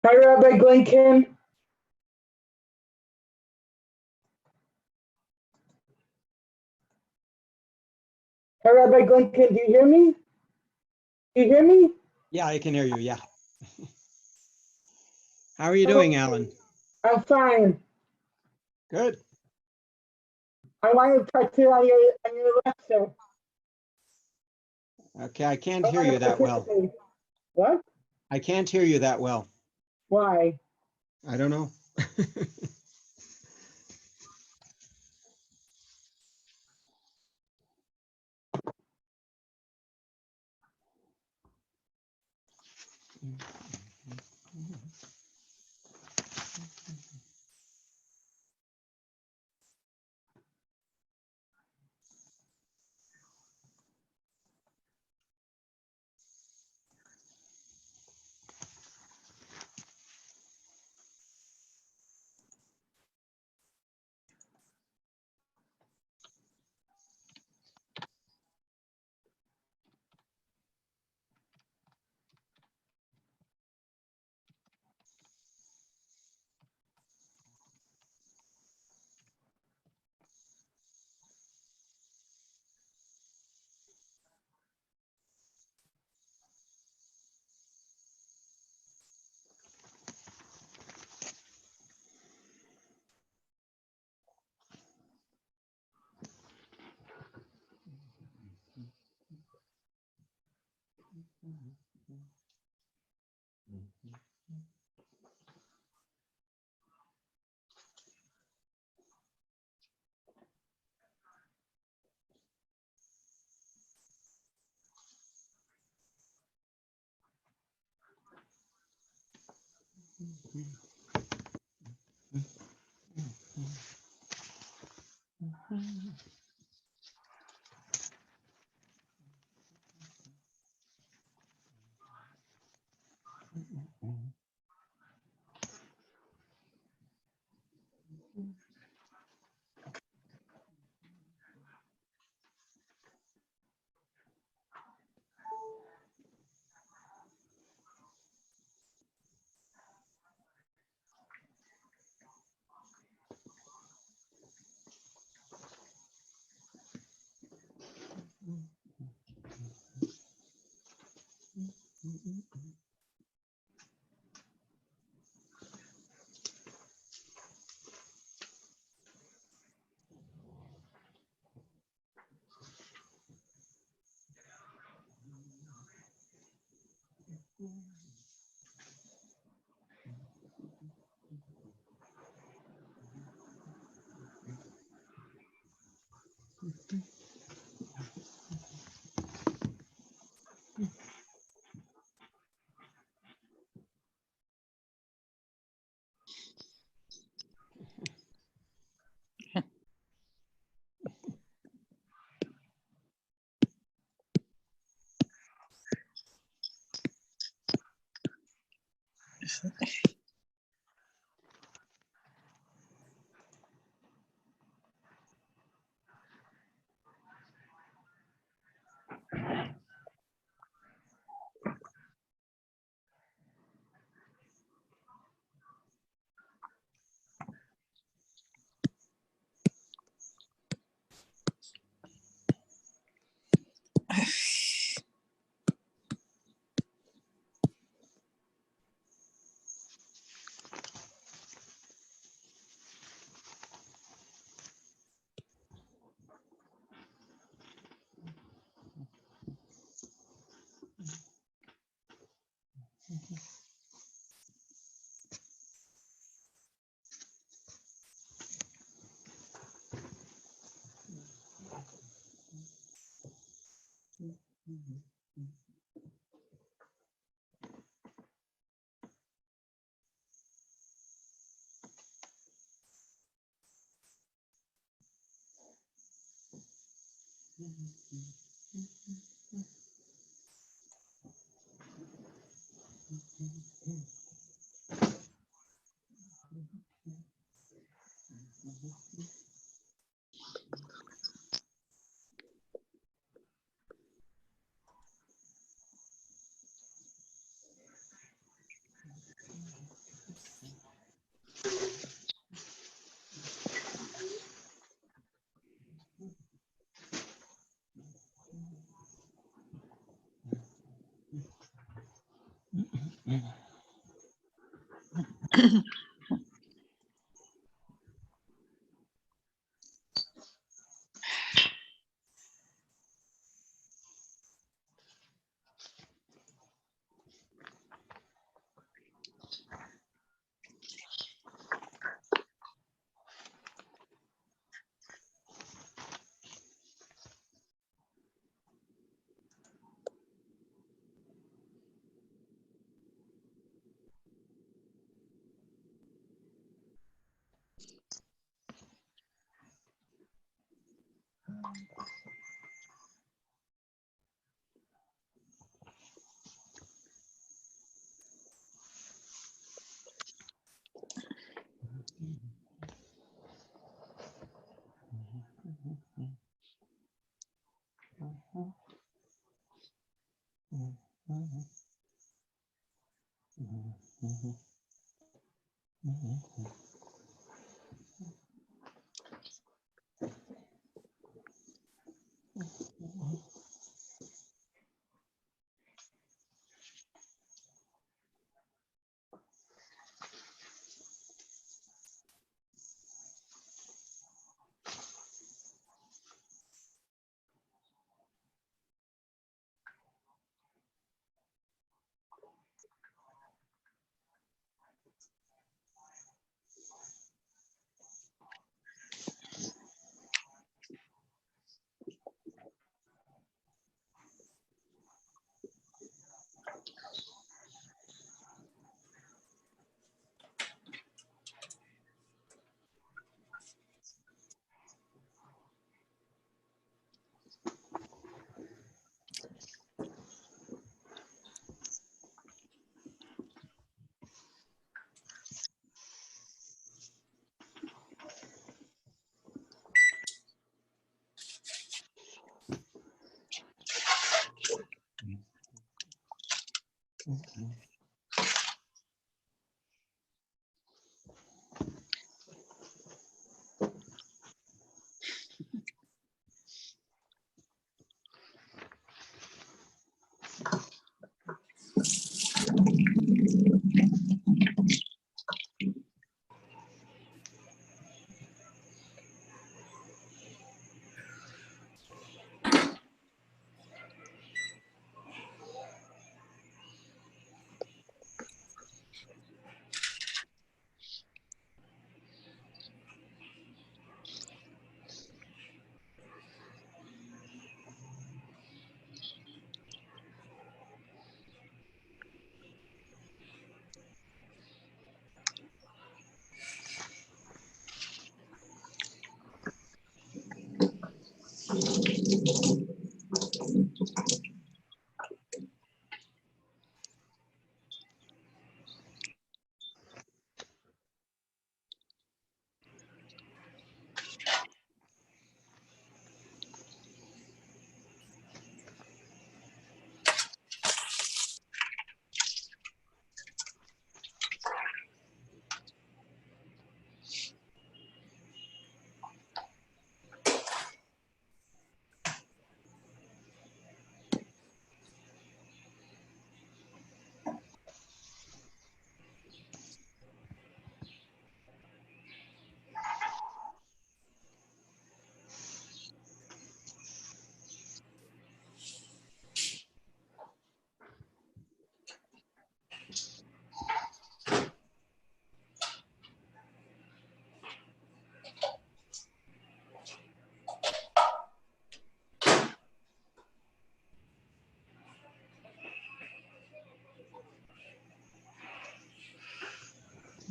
Hi, Rabbi Glinken. Hi, Rabbi Glinken, do you hear me? Do you hear me? Yeah, I can hear you, yeah. How are you doing, Alan? I'm fine. Good. I want to participate on your lecture. Okay, I can't hear you that well. What? I can't hear you that well. Why? I don't know.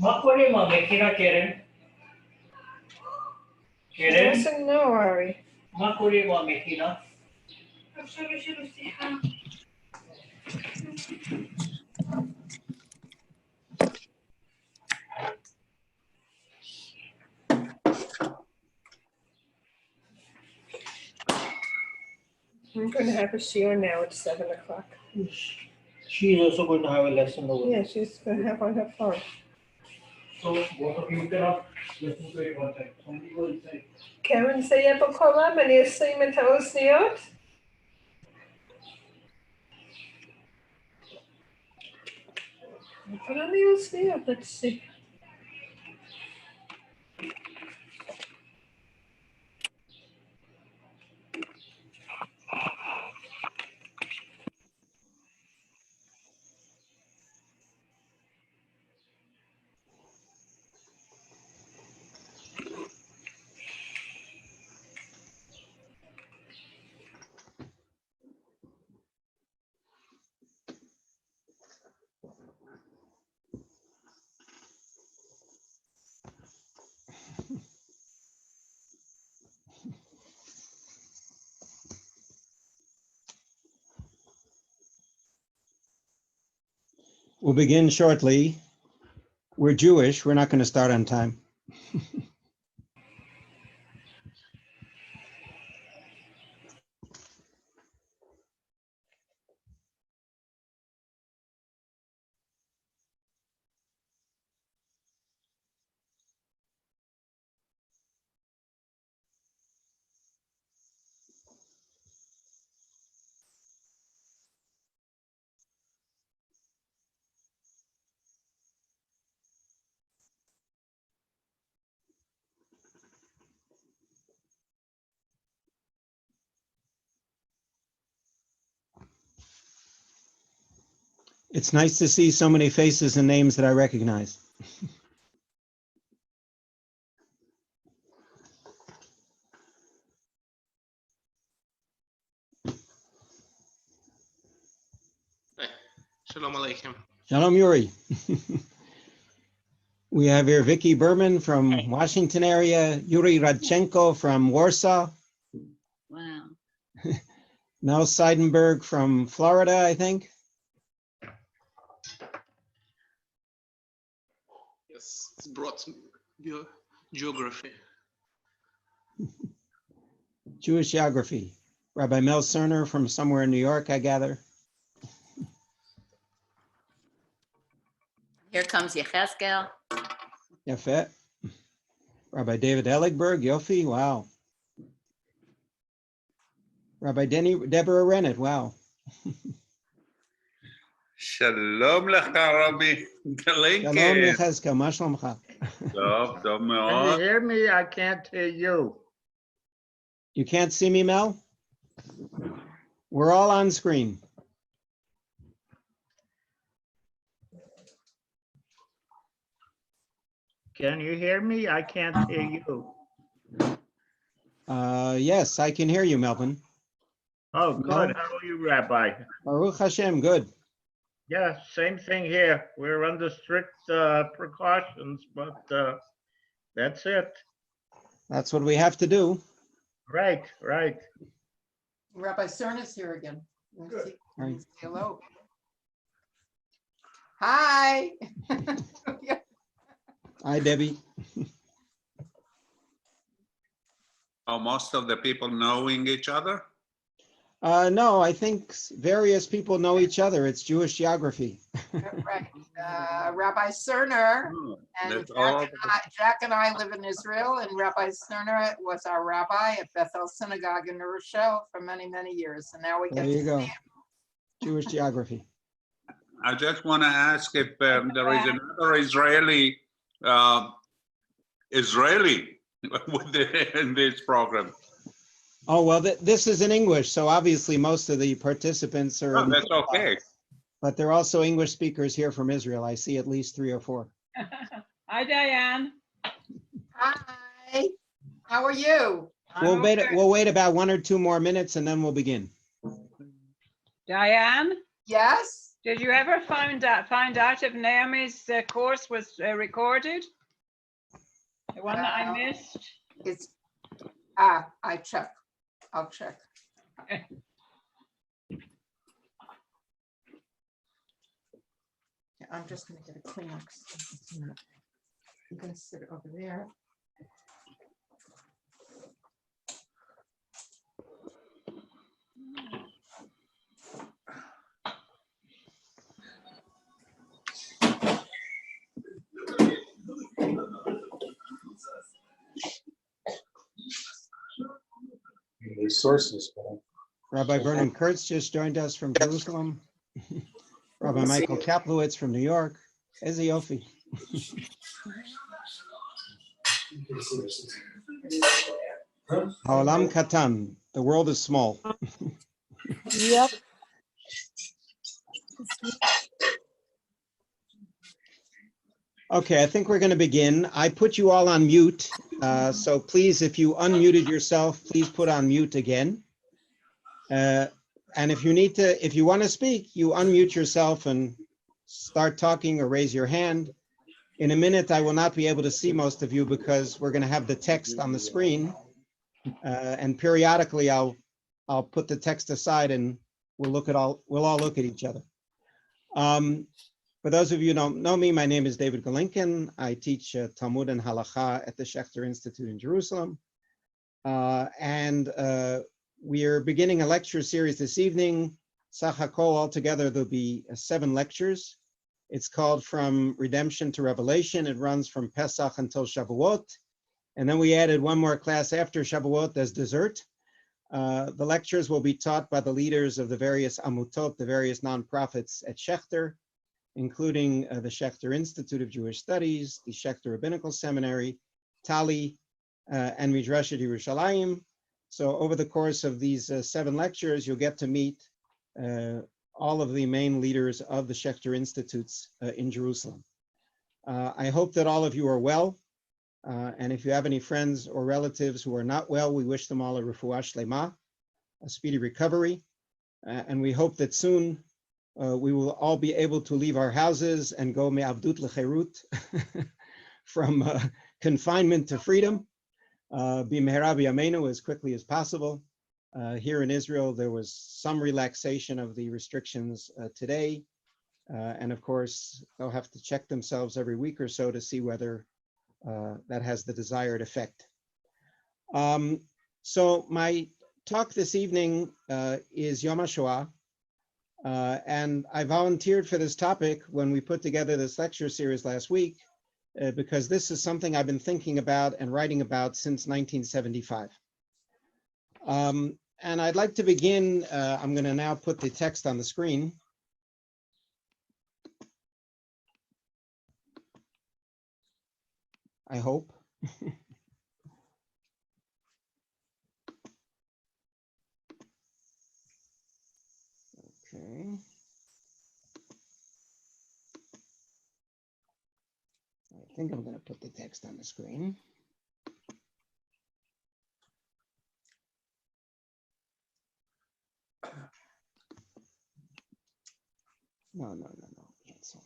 Makuri ma mekina Karen. She Karen, doesn't know, Ari. makuri ma mekina. I'm going to have her shiur now at 7 o'clock. She is also going to have a lesson over Yeah, there. she's going to have on her phone. So both of you cannot listen to it one time. Somebody go inside. Karen, say בקולה ואני אשים את האוזניות. Put on the USB. Let's see. We'll begin shortly. We're Jewish. We're not going to start on time. It's nice to see so many faces and names that I recognize. Shalom Aleichem. Shalom, Yuri. We have here Vicky Berman from Washington area, Yuri Radchenko from Warsaw, Wow. Mel Seidenberg from Florida, I think. Yes, it's brought geography. Jewish geography. Rabbi Mel Cerner from somewhere in New York, I gather. Here comes Yechezkel. Yafet. Rabbi David Eligberg, Yofi, wow. Rabbi Deborah Rennett, wow. שלום לך, רבי Shalom גלינקן. Yechezkel, מה שלומך? טוב, טוב Can you מאוד. hear me? I can't hear you. You can't see me, Mel? We're all on screen. Can you hear me? I can't hear you. Yes, I can hear you, Melvin. Oh, good. No. How are you, Rabbi? Baruch Hashem, good. Yeah, same thing here. We're under strict precautions, but that's it. That's what we have to do. Right, right. Rabbi Cern is here again. Let me see. Let me Right. say hello. Hi. Hi, Debbie. Are most of the people knowing each other? No, I think various people know each other. It's Jewish geography. Right. Rabbi Cerner Oh, and that's all. Jack and I live in Israel, and Rabbi Cerner was our rabbi at Bethel Synagogue in New Rochelle for many, many years. And now we There get you to go. see him. Jewish geography. I just want to ask if there is another Israeli in this program. Oh, well, this is in English, so obviously most of the participants are, Oh, that's okay. but there are also English speakers here from Israel. I see at least 3 or 4. Hi, Diane. Hi. How are you? We'll wait about 1 or 2 more minutes and then we'll begin. Diane, Yes. did you ever find out if Naomi's course was recorded? The one that I missed? It's I check. I'll check. Yeah, I'm just gonna get a Kleenex. I'm gonna sit over there. Resources. Rabbi Vernon Kurtz just joined us from Jerusalem. Rabbi Michael Kaplowitz from New York. Eze yofi. Haolam katan. The world is small. Yep. Okay, I think we're going to begin. I put you all on mute. So please, if you unmuted yourself, please put on mute again. And if you want to speak, you unmute yourself and start talking or raise your hand. In a minute, I will not be able to see most of you because we're going to have the text on the screen. And periodically, I'll put the text aside and we'll all look at each other. For those of you who don't know me, my name is David Galinkin. I teach Talmud and Halacha at the Schechter Institute in Jerusalem. We are beginning a lecture series this evening. Sach HaKol, altogether, there'll be 7 lectures. It's called From Redemption to Revelation. It runs from Pesach until Shavuot. And then we added one more class after Shavuot as dessert. The lectures will be taught by the leaders of the various amutot, the various nonprofits at Schechter, including the Schechter Institute of Jewish Studies, the Schechter Rabbinical Seminary, Tali, and Midrashet Yerushalayim. So over the course of these 7 lectures, you'll get to meet all of the main leaders of the Schechter Institutes in Jerusalem. I hope that all of you are well. And if you have any friends or relatives who are not well, we wish them all a refuah shlema, a speedy recovery. And we hope that soon we will all be able to leave our houses and go me'avdut lecherut, from confinement to freedom, b'mehera b'yameinu, as quickly as possible. Here in Israel, there was some relaxation of the restrictions today. And of course, they'll have to check themselves every week or so to see whether that has the desired effect. So my talk this evening is Yom HaShoah. And I volunteered for this topic when we put together this lecture series last week, because this is something I've been thinking about and writing about since 1975. And I'd like to begin, I'm going to now put the text on the screen. I hope. Okay. I think I'm going to put the text on the screen. No, cancel.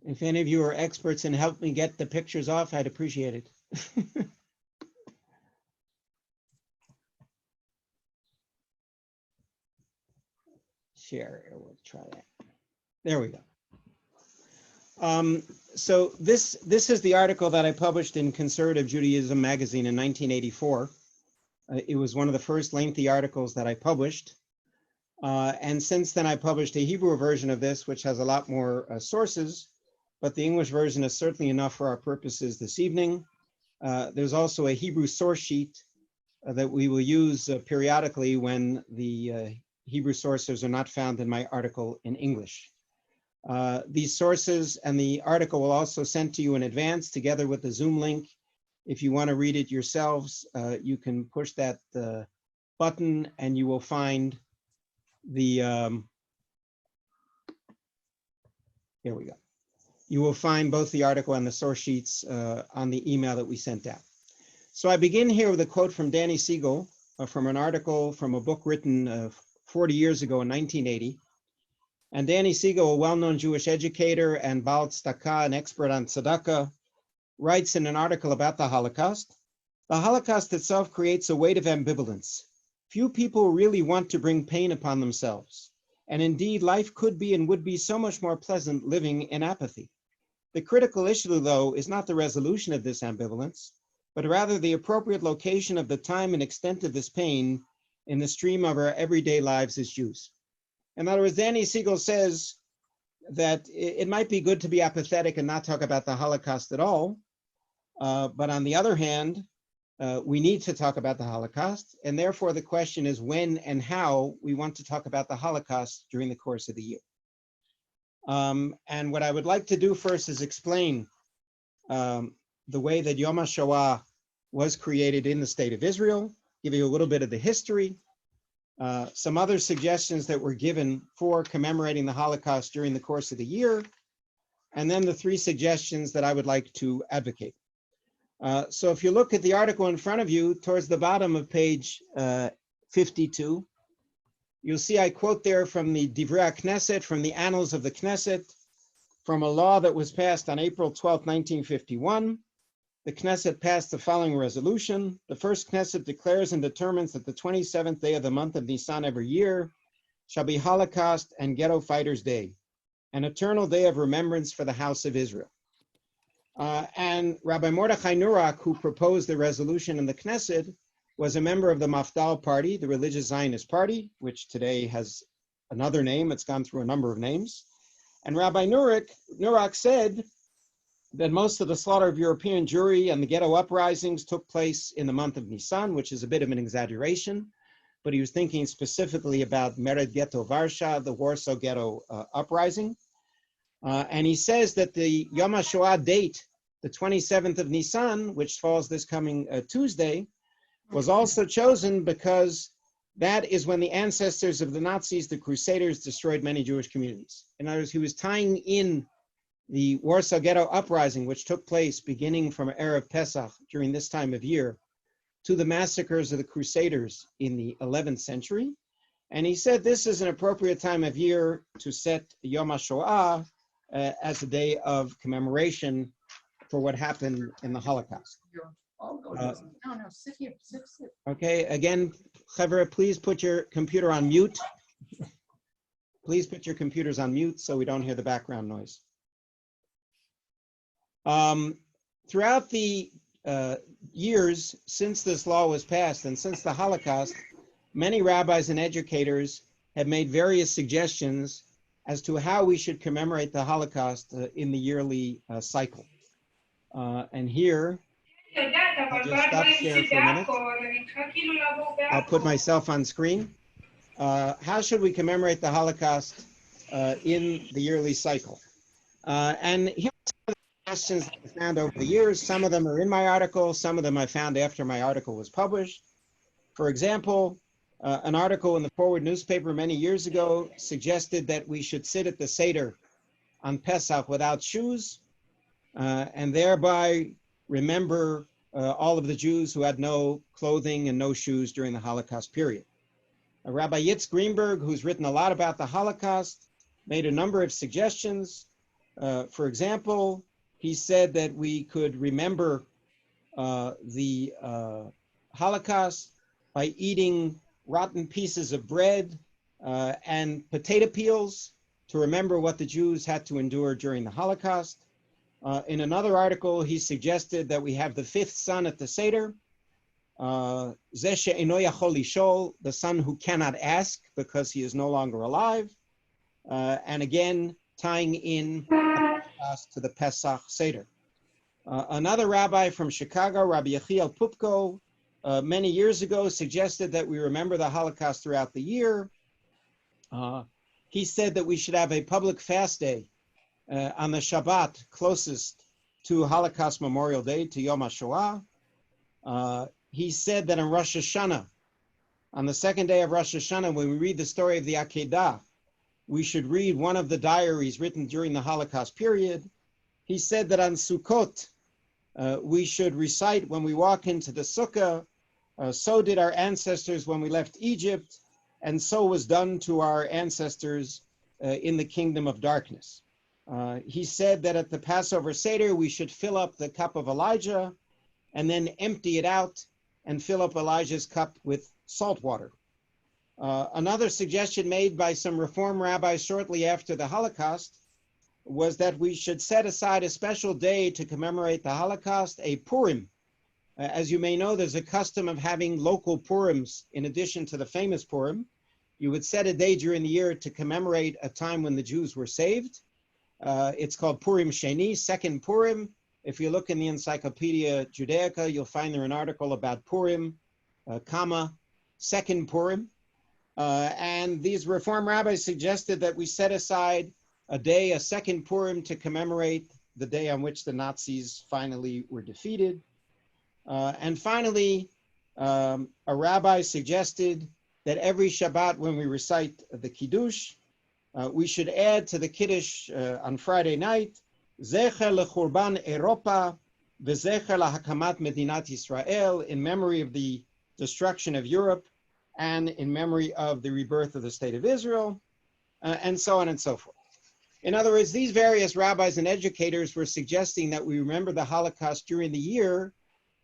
If any of you are experts in helping me get the pictures off, I'd appreciate it. Share, we'll try that. There we go. So this is the article that I published in Conservative Judaism magazine in 1984. It was one of the first lengthy articles that I published. And since then I published a Hebrew version of this, which has a lot more sources, but the English version is certainly enough for our purposes this evening. There's also a Hebrew source sheet that we will use periodically when the Hebrew sources are not found in my article in English. These sources and the article will also send to you in advance together with the Zoom link. If you want to read it yourselves, you can push that button and you will find the, here we go. You will find both the article and the source sheets on the email that we sent out. So I begin here with a quote from Danny Siegel from an article from a book written 40 years ago in 1980. And Danny Siegel, a well-known Jewish educator and Baal Tzedakah, an expert on tzedakah, writes in an article about the Holocaust, the Holocaust itself creates a weight of ambivalence. Few people really want to bring pain upon themselves. And indeed, life could be and would be so much more pleasant living in apathy. The critical issue, though, is not the resolution of this ambivalence, but rather the appropriate location of the time and extent of this pain in the stream of our everyday lives as Jews. In other words, Danny Siegel says that it might be good to be apathetic and not talk about the Holocaust at all, But on the other hand, we need to talk about the Holocaust, and therefore the question is when and how we want to talk about the Holocaust during the course of the year. And what I would like to do first is explain the way that Yom HaShoah was created in the state of Israel, give you a little bit of the history, some other suggestions that were given for commemorating the Holocaust during the course of the year, and then the 3 suggestions that I would like to advocate. So if you look at the article in front of you, towards the bottom of page 52, you'll see I quote there from the Divrei HaKnesset, from the Annals of the Knesset, from a law that was passed on April 12, 1951. The Knesset passed the following resolution. The first Knesset declares and determines that the 27th day of the month of Nisan every year shall be Holocaust and Ghetto Fighters Day, an eternal day of remembrance for the house of Israel. And Rabbi Mordechai Nurak, who proposed the resolution in the Knesset, was a member of the Mafdal Party, the religious Zionist party, which today has another name. It's gone through a number of names. And Rabbi Nurak said that most of the slaughter of European Jewry and the ghetto uprisings took place in the month of Nisan, which is a bit of an exaggeration, but he was thinking specifically about Mered Ghetto Varsha, the Warsaw Ghetto uprising. And he says that the Yom HaShoah date, the 27th of Nisan, which falls this coming Tuesday, was also chosen because that is when the ancestors of the Nazis, the Crusaders, destroyed many Jewish communities. In other words, he was tying in the Warsaw Ghetto uprising, which took place beginning from Erev Pesach during this time of year, to the massacres of the Crusaders in the 11th century. And he said this is an appropriate time of year to set Yom HaShoah as a day of commemoration for what happened in the Holocaust. No, sit here, sit. Okay, again, Chevra, please put your computer on mute. Please put your computers on mute so we don't hear the background noise. Throughout the years since this law was passed and since the Holocaust, many rabbis and educators have made various suggestions as to how we should commemorate the Holocaust in the yearly cycle. And here, I'll just stop share for a minute. I'll put myself on screen. How should we commemorate the Holocaust in the yearly cycle? And here are some of the suggestions that I found over the years. Some of them are in my article. Some of them I found after my article was published. For example, an article in the Forward newspaper many years ago suggested that we should sit at the Seder on Pesach without shoes, and thereby remember all of the Jews who had no clothing and no shoes during the Holocaust period. Rabbi Yitz Greenberg, who's written a lot about the Holocaust, made a number of suggestions. For example, he said that we could remember the Holocaust by eating rotten pieces of bread and potato peels to remember what the Jews had to endure during the Holocaust. In another article, he suggested that we have the fifth son at the Seder, Zeh she'eino yachol lishol, the son who cannot ask because he is no longer alive, and again, tying in to the Pesach Seder. Another rabbi from Chicago, Rabbi Yechiel Pupko, many years ago suggested that we remember the Holocaust throughout the year. He said that we should have a public fast day on the Shabbat closest to Holocaust Memorial Day, to Yom HaShoah. He said that on Rosh Hashanah, on the second day of Rosh Hashanah, when we read the story of the Akedah, we should read one of the diaries written during the Holocaust period. He said that on Sukkot, we should recite when we walk into the Sukkah, so did our ancestors when we left Egypt, and so was done to our ancestors in the kingdom of darkness. He said that at the Passover Seder, we should fill up the cup of Elijah and then empty it out and fill up Elijah's cup with salt water. Another suggestion made by some Reform rabbis shortly after the Holocaust was that we should set aside a special day to commemorate the Holocaust, a Purim. As you may know, there's a custom of having local Purims in addition to the famous Purim. You would set a day during the year to commemorate a time when the Jews were saved. It's called Purim Sheni, second Purim. If you look in the Encyclopedia Judaica, you'll find there an article about Purim, second Purim. And these Reform rabbis suggested that we set aside a day, a second Purim, to commemorate the day on which the Nazis finally were defeated. And finally, a rabbi suggested that every Shabbat when we recite the Kiddush, we should add to the Kiddush on Friday night, Zecher lechurban Europa v'zecher lahakamat Medinat Yisrael, in memory of the destruction of Europe and in memory of the rebirth of the State of Israel, and so on and so forth. In other words, these various rabbis and educators were suggesting that we remember the Holocaust during the year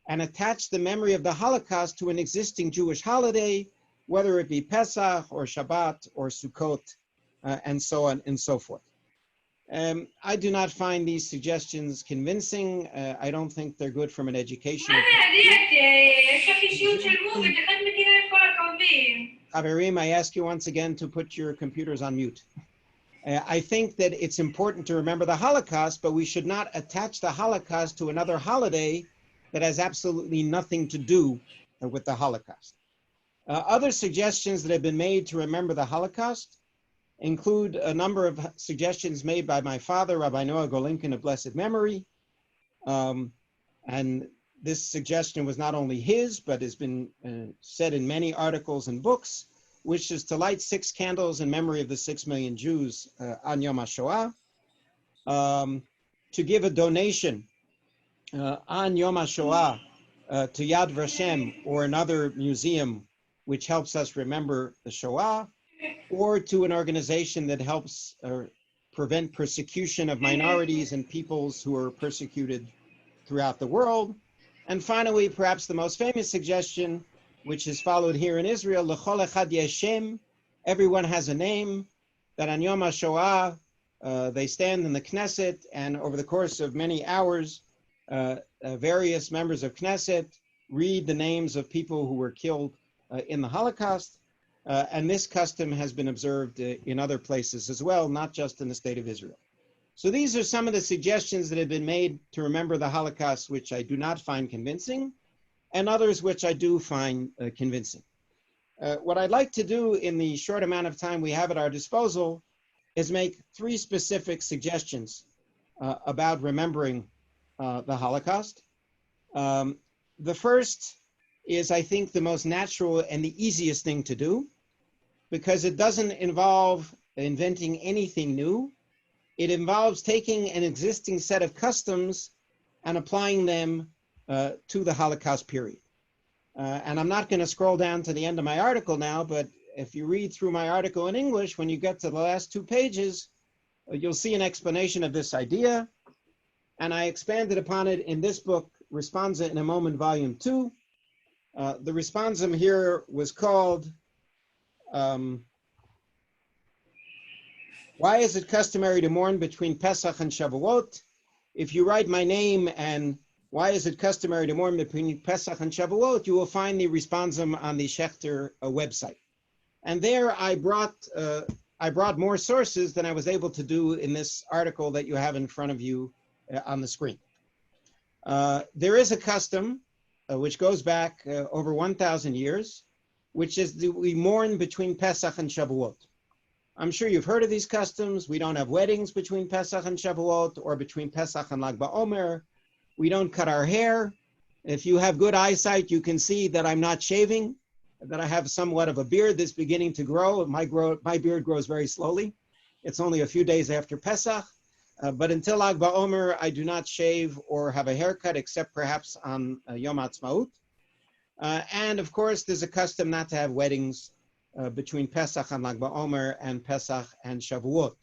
and attach the memory of the Holocaust to an existing Jewish holiday, whether it be Pesach or Shabbat or Sukkot, and so on and so forth. I do not find these suggestions convincing. I don't think they're good from an educational Haverim, I ask you once again to put your computers on mute. I think that it's important to remember the Holocaust, but we should not attach the Holocaust to another holiday that has absolutely nothing to do with the Holocaust. Other suggestions that have been made to remember the Holocaust include a number of suggestions made by my father, Rabbi Noah Golinkin of blessed memory. And this suggestion was not only his, but has been said in many articles and books, which is to light 6 candles in memory of the 6 million Jews on Yom HaShoah, to give a donation on Yom HaShoah to Yad Vashem or another museum which helps us remember the Shoah, or to an organization that helps prevent persecution of minorities and peoples who are persecuted throughout the world. And finally, perhaps the most famous suggestion, which is followed here in Israel, L'chol echad yesh shem, everyone has a name, that on Yom HaShoah, they stand in the Knesset, and over the course of many hours, various members of Knesset read the names of people who were killed in the Holocaust. And this custom has been observed in other places as well, not just in the State of Israel. So these are some of the suggestions that have been made to remember the Holocaust, which I do not find convincing, and others which I do find convincing. What I'd like to do in the short amount of time we have at our disposal is make 3 specific suggestions about remembering the Holocaust. The first is, I think, the most natural and the easiest thing to do, because it doesn't involve inventing anything new. It involves taking an existing set of customs and applying them to the Holocaust period. And I'm not going to scroll down to the end of my article now, but if you read through my article in English, when you get to the last 2 pages, you'll see an explanation of this idea. And I expanded upon it in this book, Responsa in a Moment, Volume 2. The responsum here was called, why is it customary to mourn between Pesach and Shavuot? If you write my name and why is it customary to mourn between Pesach and Shavuot, you will find the responsum on the Schechter website. And there I brought more sources than I was able to do in this article that you have in front of you on the screen. There is a custom which goes back over 1,000 years, which is that we mourn between Pesach and Shavuot. I'm sure you've heard of these customs. We don't have weddings between Pesach and Shavuot, or between Pesach and Lag BaOmer. We don't cut our hair. If you have good eyesight, you can see that I'm not shaving, that I have somewhat of a beard that's beginning to grow. My beard grows very slowly. It's only a few days after Pesach. But until Lag BaOmer, I do not shave or have a haircut, except perhaps on Yom Ha'atzmaut. And of course, there's a custom not to have weddings between Pesach and Lag BaOmer and Pesach and Shavuot.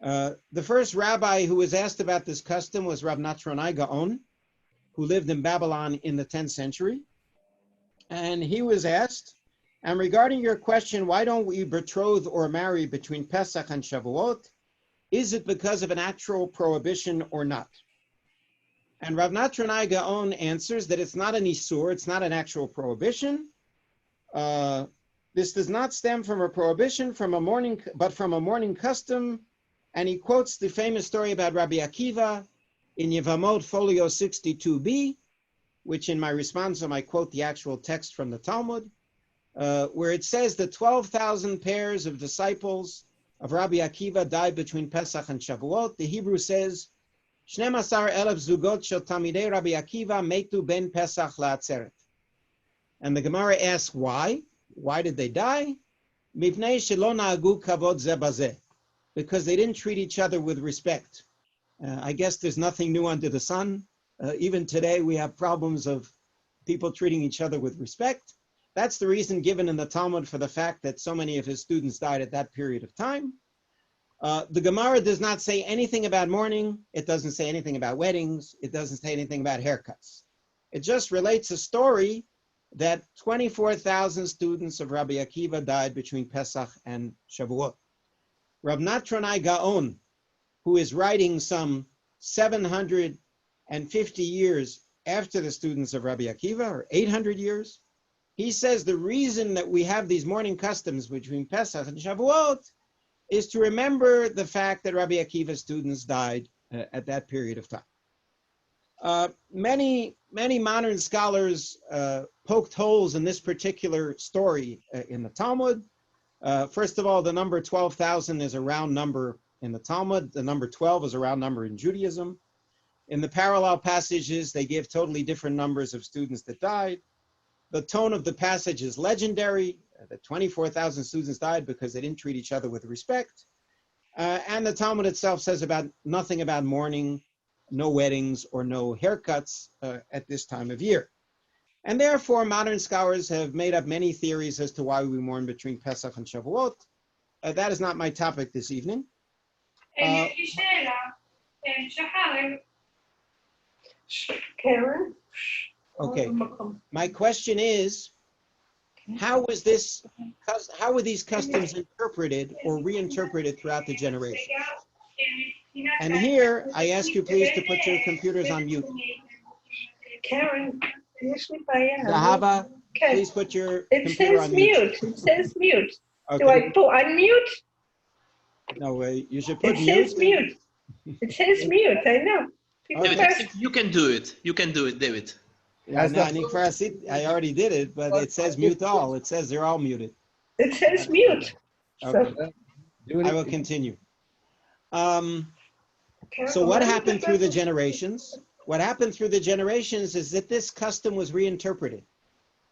The first rabbi who was asked about this custom was Rav Natronai Gaon, who lived in Babylon in the 10th century. And he was asked, and regarding your question, why don't we betroth or marry between Pesach and Shavuot? Is it because of an actual prohibition or not? And Rav Natronai Gaon answers that it's not an isur, it's not an actual prohibition. This does not stem from a prohibition, but from a mourning custom. And he quotes the famous story about Rabbi Akiva, in Yevamot folio 62b, which in my responsum I quote the actual text from the Talmud, where it says the 12,000 pairs of disciples of Rabbi Akiva died between Pesach and Shavuot. The Hebrew says, 12,000 zugot shel Talmidei Rabbi Akiva metu ben Pesach la'atzeret. And the Gemara asks why? Why did they die? Mipnei shelo na'agu kavod zeh bazeh. Because they didn't treat each other with respect. I guess there's nothing new under the sun. Even today we have problems of people treating each other with respect. That's the reason given in the Talmud for the fact that so many of his students died at that period of time. The Gemara does not say anything about mourning. It doesn't say anything about weddings. It doesn't say anything about haircuts. It just relates a story that 24,000 students of Rabbi Akiva died between Pesach and Shavuot. Rav Natronai Gaon, who is writing some 750 years after the students of Rabbi Akiva, or 800 years, he says the reason that we have these mourning customs between Pesach and Shavuot is to remember the fact that Rabbi Akiva's students died at that period of time. Many modern scholars poked holes in this particular story in the Talmud. First of all, the number 12,000 is a round number in the Talmud. The number 12 is a round number in Judaism. In the parallel passages, they give totally different numbers of students that died. The tone of the passage is legendary. The 24,000 students died because they didn't treat each other with respect. And the Talmud itself says nothing about mourning, no weddings, or no haircuts at this time of year. And therefore, modern scholars have made up many theories as to why we mourn between Pesach and Shavuot. That is not my topic this evening. Karen? Okay. My question is, how were these customs interpreted or reinterpreted throughout the generations? And here, I ask you please to put your computers on mute. Karen, Zahava, please put your computer on mute. It says mute. Okay. Do I put unmute? No, you should put It mute. says mute. It says mute, I know. People Okay. David, press- you can do it. You can do it, David. Yeah, no, I already did it, but it says mute all. It says they're all muted. It says mute. Okay. So, I will continue. Karen, So what happened through the generations? What happened through the generations is that this custom was reinterpreted.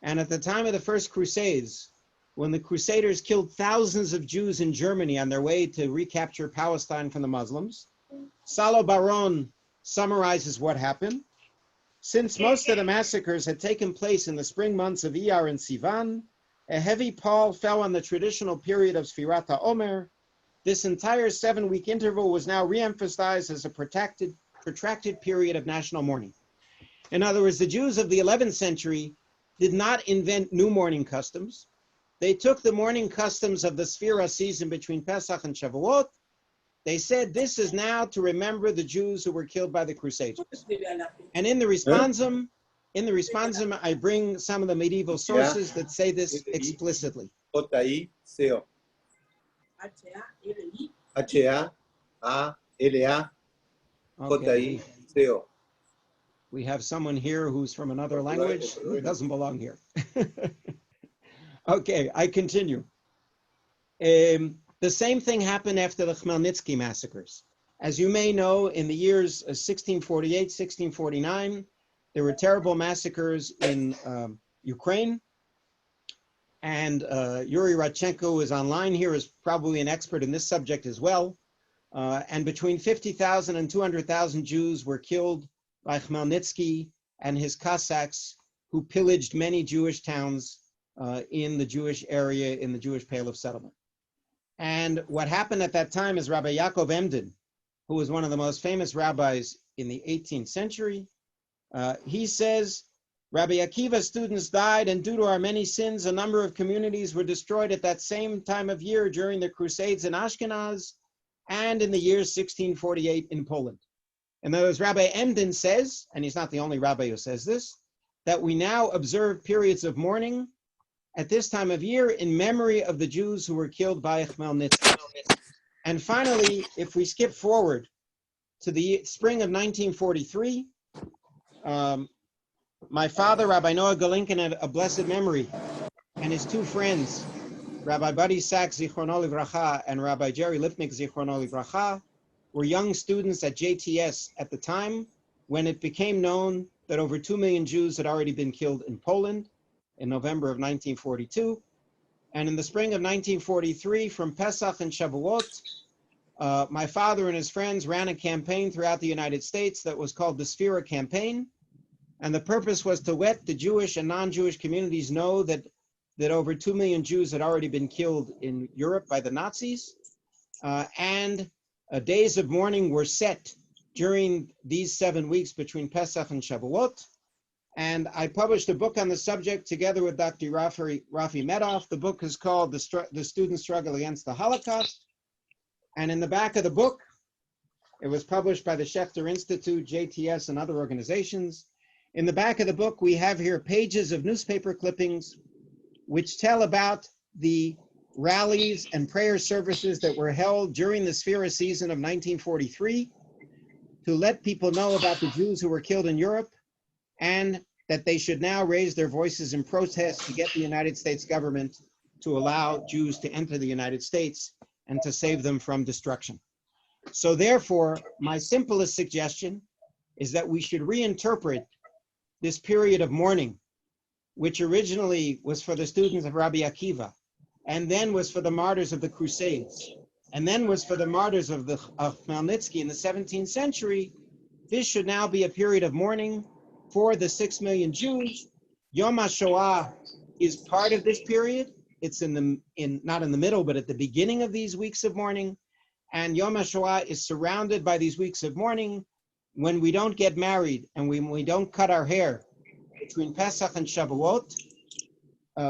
And at the time of the First Crusades, when the Crusaders killed thousands of Jews in Germany on their way to recapture Palestine from the Muslims, Salo Baron summarizes what happened. Since most of the massacres had taken place in the spring months of Iyar and Sivan, a heavy pall fell on the traditional period of Sfirat HaOmer. This entire 7-week interval was now re-emphasized as a protracted period of national mourning. In other words, the Jews of the 11th century did not invent new mourning customs. They took the mourning customs of the Sfira season between Pesach and Shavuot. They said this is now to remember the Jews who were killed by the Crusaders. And in the responsum, I bring some of the medieval sources that say this explicitly. Okay. We have someone here who's from another language who doesn't belong here. Okay, I continue. The same thing happened after the Khmelnytsky massacres. As you may know, in the years 1648, 1649, there were terrible massacres in Ukraine. And Yuri Radchenko, who is online here, is probably an expert in this subject as well. And between 50,000 and 200,000 Jews were killed by Khmelnytsky and his Cossacks, who pillaged many Jewish towns in the Jewish area, in the Jewish Pale of Settlement. And what happened at that time is Rabbi Yaakov Emden, who was one of the most famous rabbis in the 18th century, he says, Rabbi Akiva's students died, and due to our many sins, a number of communities were destroyed at that same time of year during the Crusades in Ashkenaz and in the year 1648 in Poland. In other words, Rabbi Emden says, and he's not the only rabbi who says this, that we now observe periods of mourning at this time of year in memory of the Jews who were killed by Khmelnytsky. And finally, if we skip forward to the spring of 1943. My father, Rabbi Noah Galinkin, had a blessed memory, and his two friends, Rabbi Buddy Sachs, Zichrono Livracha, and Rabbi Jerry Lipnick, Zichrono Livracha, were young students at JTS at the time when it became known that over 2 million Jews had already been killed in Poland in November of 1942. And in the spring of 1943, from Pesach and Shavuot, my father and his friends ran a campaign throughout the United States that was called the Sphera Campaign. And the purpose was to let the Jewish and non-Jewish communities know that over 2 million Jews had already been killed in Europe by the Nazis. And days of mourning were set during these 7 weeks between Pesach and Shavuot. And I published a book on the subject together with Dr. Rafi Medoff. The book is called The Student Struggle Against the Holocaust. And in the back of the book, it was published by the Schechter Institute, JTS, and other organizations. In the back of the book, we have here pages of newspaper clippings which tell about the rallies and prayer services that were held during the Sphera season of 1943 to let people know about the Jews who were killed in Europe, and that they should now raise their voices in protest to get the United States government to allow Jews to enter the United States and to save them from destruction. So therefore, my simplest suggestion is that we should reinterpret this period of mourning, which originally was for the students of Rabbi Akiva, and then was for the martyrs of the Crusades, and then was for the martyrs of Khmelnytsky in the 17th century. This should now be a period of mourning for the 6 million Jews. Yom HaShoah is part of this period. It's not in the middle, but at the beginning of these weeks of mourning. And Yom HaShoah is surrounded by these weeks of mourning. When we don't get married and when we don't cut our hair between Pesach and Shavuot,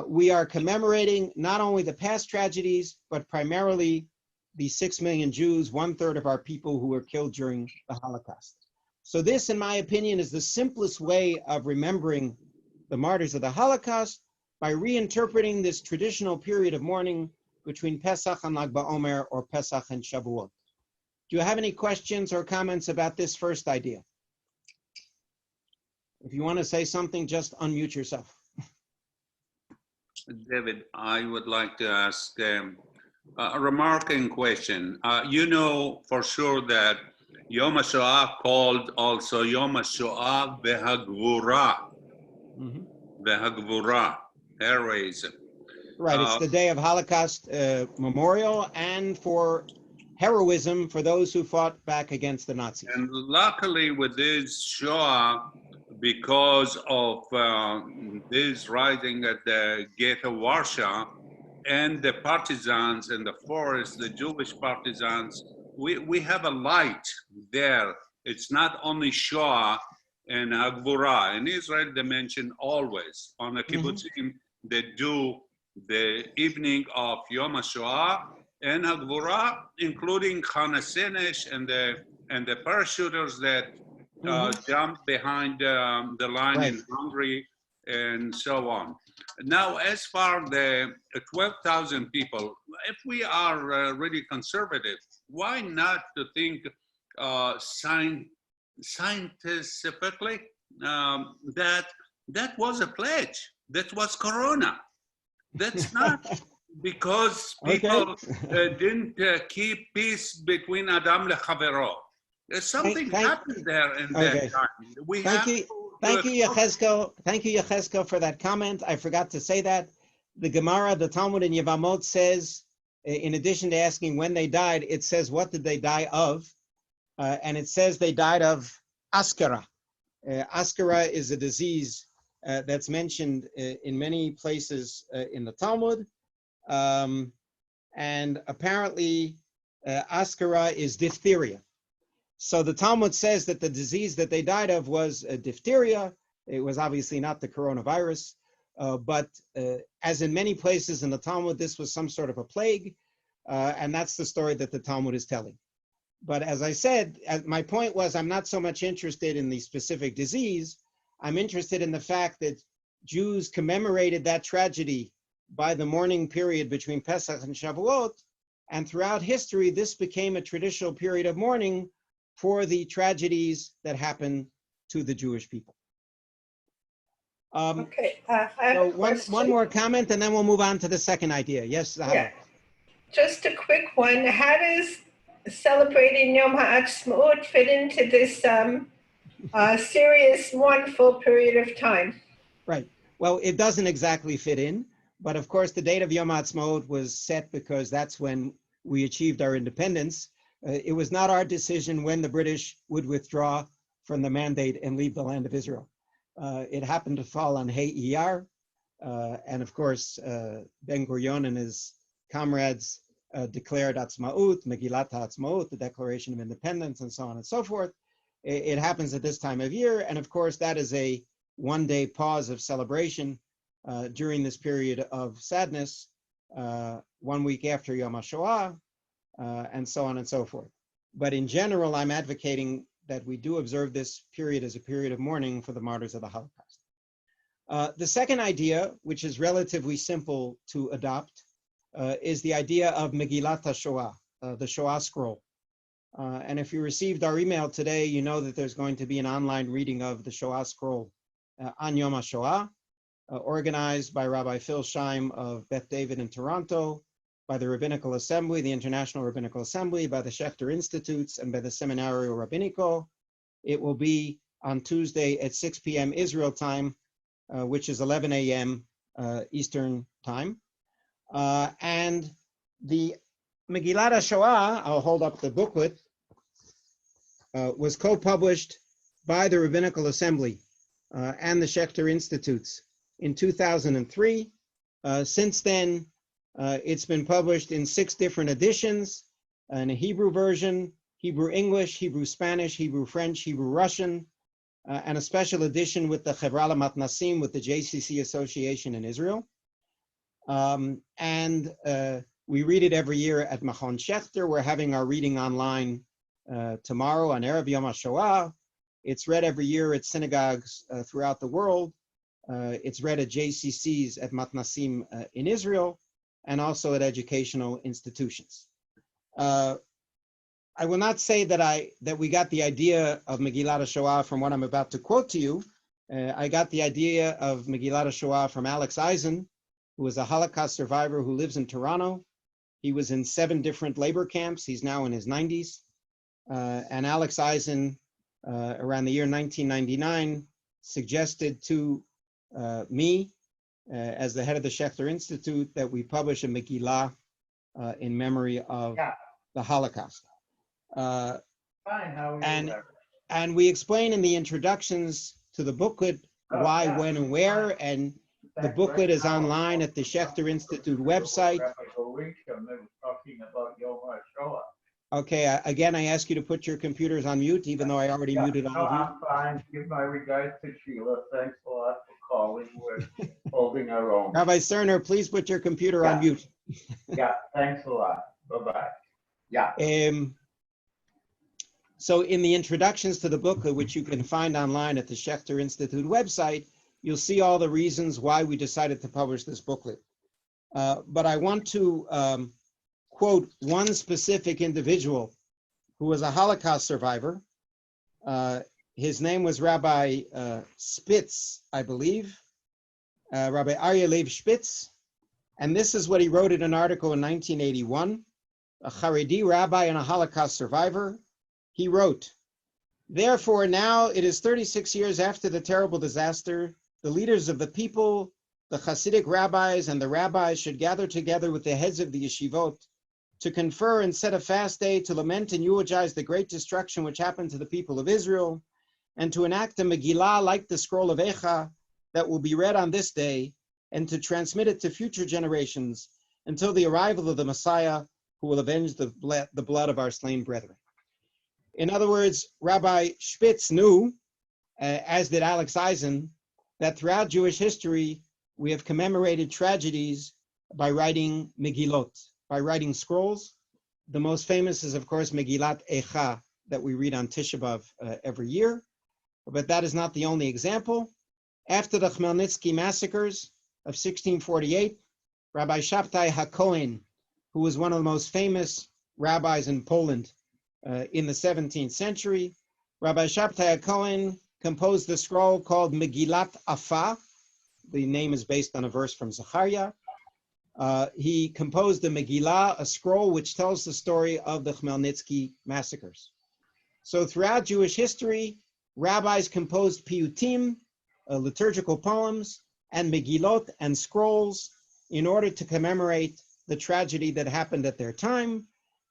we are commemorating not only the past tragedies, but primarily the 6 million Jews, 1/3 of our people who were killed during the Holocaust. So this, in my opinion, is the simplest way of remembering the martyrs of the Holocaust, by reinterpreting this traditional period of mourning between Pesach and Lag BaOmer, or Pesach and Shavuot. Do you have any questions or comments about this first idea? If you want to say something, just unmute yourself. David, I would like to ask a remarking question. You know for sure that Yom HaShoah called also Yom HaShoah V'Hagvura. V'Hagvura, heroism. Right, it's the day of Holocaust memorial and for heroism for those who fought back against the Nazis. And luckily with this Shoah, because of this rising at the gate of Warsaw and the partisans in the forest, the Jewish partisans, we have a light there. It's not only Shoah and Hagvura. In Israel, they mention always on the kibbutzim, they do the evening of Yom HaShoah and Hagvura, including Chana Senesh and the parachuters that jumped behind the line in Hungary and so on. Now, as far the 12,000 people, if we are really conservative, why not to think scientifically that was a pledge, that was Corona. That's not because people didn't keep peace between Adam lechavero. Something happened there in that time. Thank you, Yechezkel. Thank you, Yechezkel, for that comment. I forgot to say that. The Gemara, the Talmud in Yevamot says, in addition to asking when they died, it says, what did they die of? And it says they died of askara. Askara is a disease that's mentioned in many places in the Talmud. And apparently, askara is diphtheria. So the Talmud says that the disease that they died of was diphtheria. It was obviously not the coronavirus, but as in many places in the Talmud, this was some sort of a plague, and that's the story that the Talmud is telling. But as I said, my point was I'm not so much interested in the specific disease. I'm interested in the fact that Jews commemorated that tragedy by the mourning period between Pesach and Shavuot, and throughout history, this became a traditional period of mourning for the tragedies that happen to the Jewish people. Okay, I have So a question. one more comment, and then we'll move on to the second idea. Yes, Zahara. Yeah. Just a quick one. How does celebrating Yom HaAtzmaut fit into this serious, wonderful period of time? Right. Well, it doesn't exactly fit in, but of course the date of Yom HaAtzmaut was set because that's when we achieved our independence. It was not our decision when the British would withdraw from the mandate and leave the land of Israel. It happened to fall on Hey Iyar, and of course Ben Gurion and his comrades declared Atzmaut, Megillat Hashoah, the Declaration of Independence, and so on and so forth. It happens at this time of year, and of course that is a one-day pause of celebration during this period of sadness, 1 week after Yom HaShoah, and so on and so forth. But in general, I'm advocating that we do observe this period as a period of mourning for the martyrs of the Holocaust. The second idea, which is relatively simple to adopt, is the idea of Megillat Hashoah, the Shoah Scroll. And if you received our email today, you know that there's going to be an online reading of the Shoah Scroll on Yom HaShoah, organized by Rabbi Phil Scheim of Beth David in Toronto, by the Rabbinical Assembly, the International Rabbinical Assembly, by the Schechter Institutes, and by the Seminario Rabinico. It will be on Tuesday at 6 p.m. Israel time, which is 11 a.m. Eastern time. And the Megillat Hashoah, I'll hold up the booklet, was co-published by the Rabbinical Assembly and the Schechter Institutes in 2003. Since then, it's been published in 6 different editions, in a Hebrew version, Hebrew English, Hebrew Spanish, Hebrew French, Hebrew Russian, and a special edition with the Chevra Matnasim, with the JCC Association in Israel. We read it every year at Machon Schechter. We're having our reading online tomorrow on Erev Yom HaShoah. It's read every year at synagogues throughout the world. It's read at JCCs at Matnasim in Israel, and also at educational institutions. I will not say that we got the idea of Megillat Hashoah from what I'm about to quote to you. I got the idea of Megillat Hashoah from Alex Eisen, who is a Holocaust survivor who lives in Toronto. He was in 7 different labor camps. He's now in his 90s. And Alex Eisen, around the year 1999, suggested to me, as the head of the Schechter Institute, that we publish a Megillah in memory of the Holocaust. Fine, how are you? And we explain in the introductions to the booklet why, when, and where, and the booklet is online at the Schechter Institute website. Okay, again, I ask you to put your computers on mute, even though I already muted all of you. I'm fine. Give my regards to Sheila. Thanks a lot for calling. We're holding our own. Rabbi Cerner, please put your computer on mute. Yeah, thanks a lot. Bye-bye. Yeah. So in the introductions to the booklet, which you can find online at the Schechter Institute website, you'll see all the reasons why we decided to publish this booklet. But I want to quote one specific individual who was a Holocaust survivor. His name was Rabbi Spitz, I believe, Rabbi Aryeh Leib Spitz. And this is what he wrote in an article in 1981, a Haredi rabbi and a Holocaust survivor. He wrote, "Therefore, now it is 36 years after the terrible disaster, the leaders of the people, the Hasidic rabbis and the rabbis should gather together with the heads of the yeshivot to confer and set a fast day to lament and eulogize the great destruction which happened to the people of Israel, and to enact a Megillah like the scroll of Echa that will be read on this day, and to transmit it to future generations until the arrival of the Messiah who will avenge the blood of our slain brethren." In other words, Rabbi Spitz knew, as did Alex Eisen, that throughout Jewish history, we have commemorated tragedies by writing Megillot, by writing scrolls. The most famous is, of course, Megillat Echa, that we read on Tisha B'Av every year. But that is not the only example. After the Khmelnytsky massacres of 1648, Rabbi Shabtai HaKohen, who was one of the most famous rabbis in Poland, in the 17th century. Rabbi Shabtai Cohen composed the scroll called Megillat Hashoah. The name is based on a verse from Zechariah. He composed the Megillah, a scroll which tells the story of the Khmelnytsky massacres. So throughout Jewish history, rabbis composed piyutim, liturgical poems, and Megillot and scrolls in order to commemorate the tragedy that happened at their time.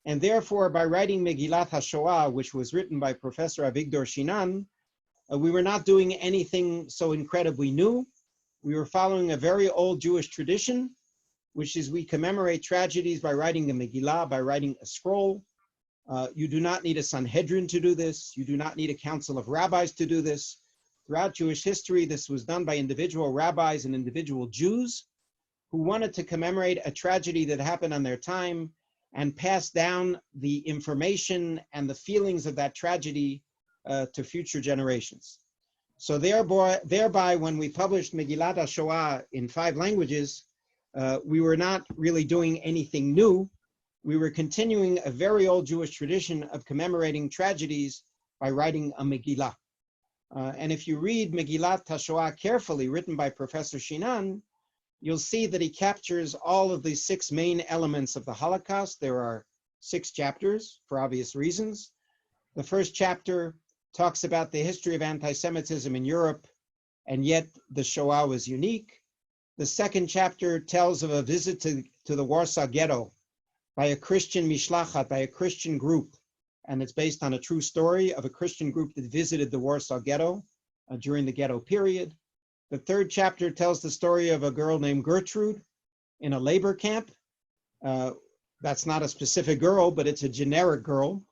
And therefore, by writing Megillat Hashoah, which was written by Professor Avigdor Shinan, we were not doing anything so incredibly new. We were following a very old Jewish tradition, which is we commemorate tragedies by writing a Megillah, by writing a scroll. You do not need a Sanhedrin to do this. You do not need a council of rabbis to do this. Throughout Jewish history, this was done by individual rabbis and individual Jews who wanted to commemorate a tragedy that happened on their time and pass down the information and the feelings of that tragedy to future generations. So thereby, when we published Megillat Hashoah in 5 languages, we were not really doing anything new. We were continuing a very old Jewish tradition of commemorating tragedies by writing a Megillah. And if you read Megillat Hashoah carefully, written by Professor Shinan, you'll see that he captures all of the 6 main elements of the Holocaust. There are 6 chapters for obvious reasons. The first chapter talks about the history of anti-Semitism in Europe, and yet the Shoah was unique. The second chapter tells of a visit to the Warsaw Ghetto by a Christian mishlachat, by a Christian group, and it's based on a true story of a Christian group that visited the Warsaw Ghetto during the ghetto period. The third chapter tells the story of a girl named Gertrude in a labor camp. That's not a specific girl, but it's a generic girl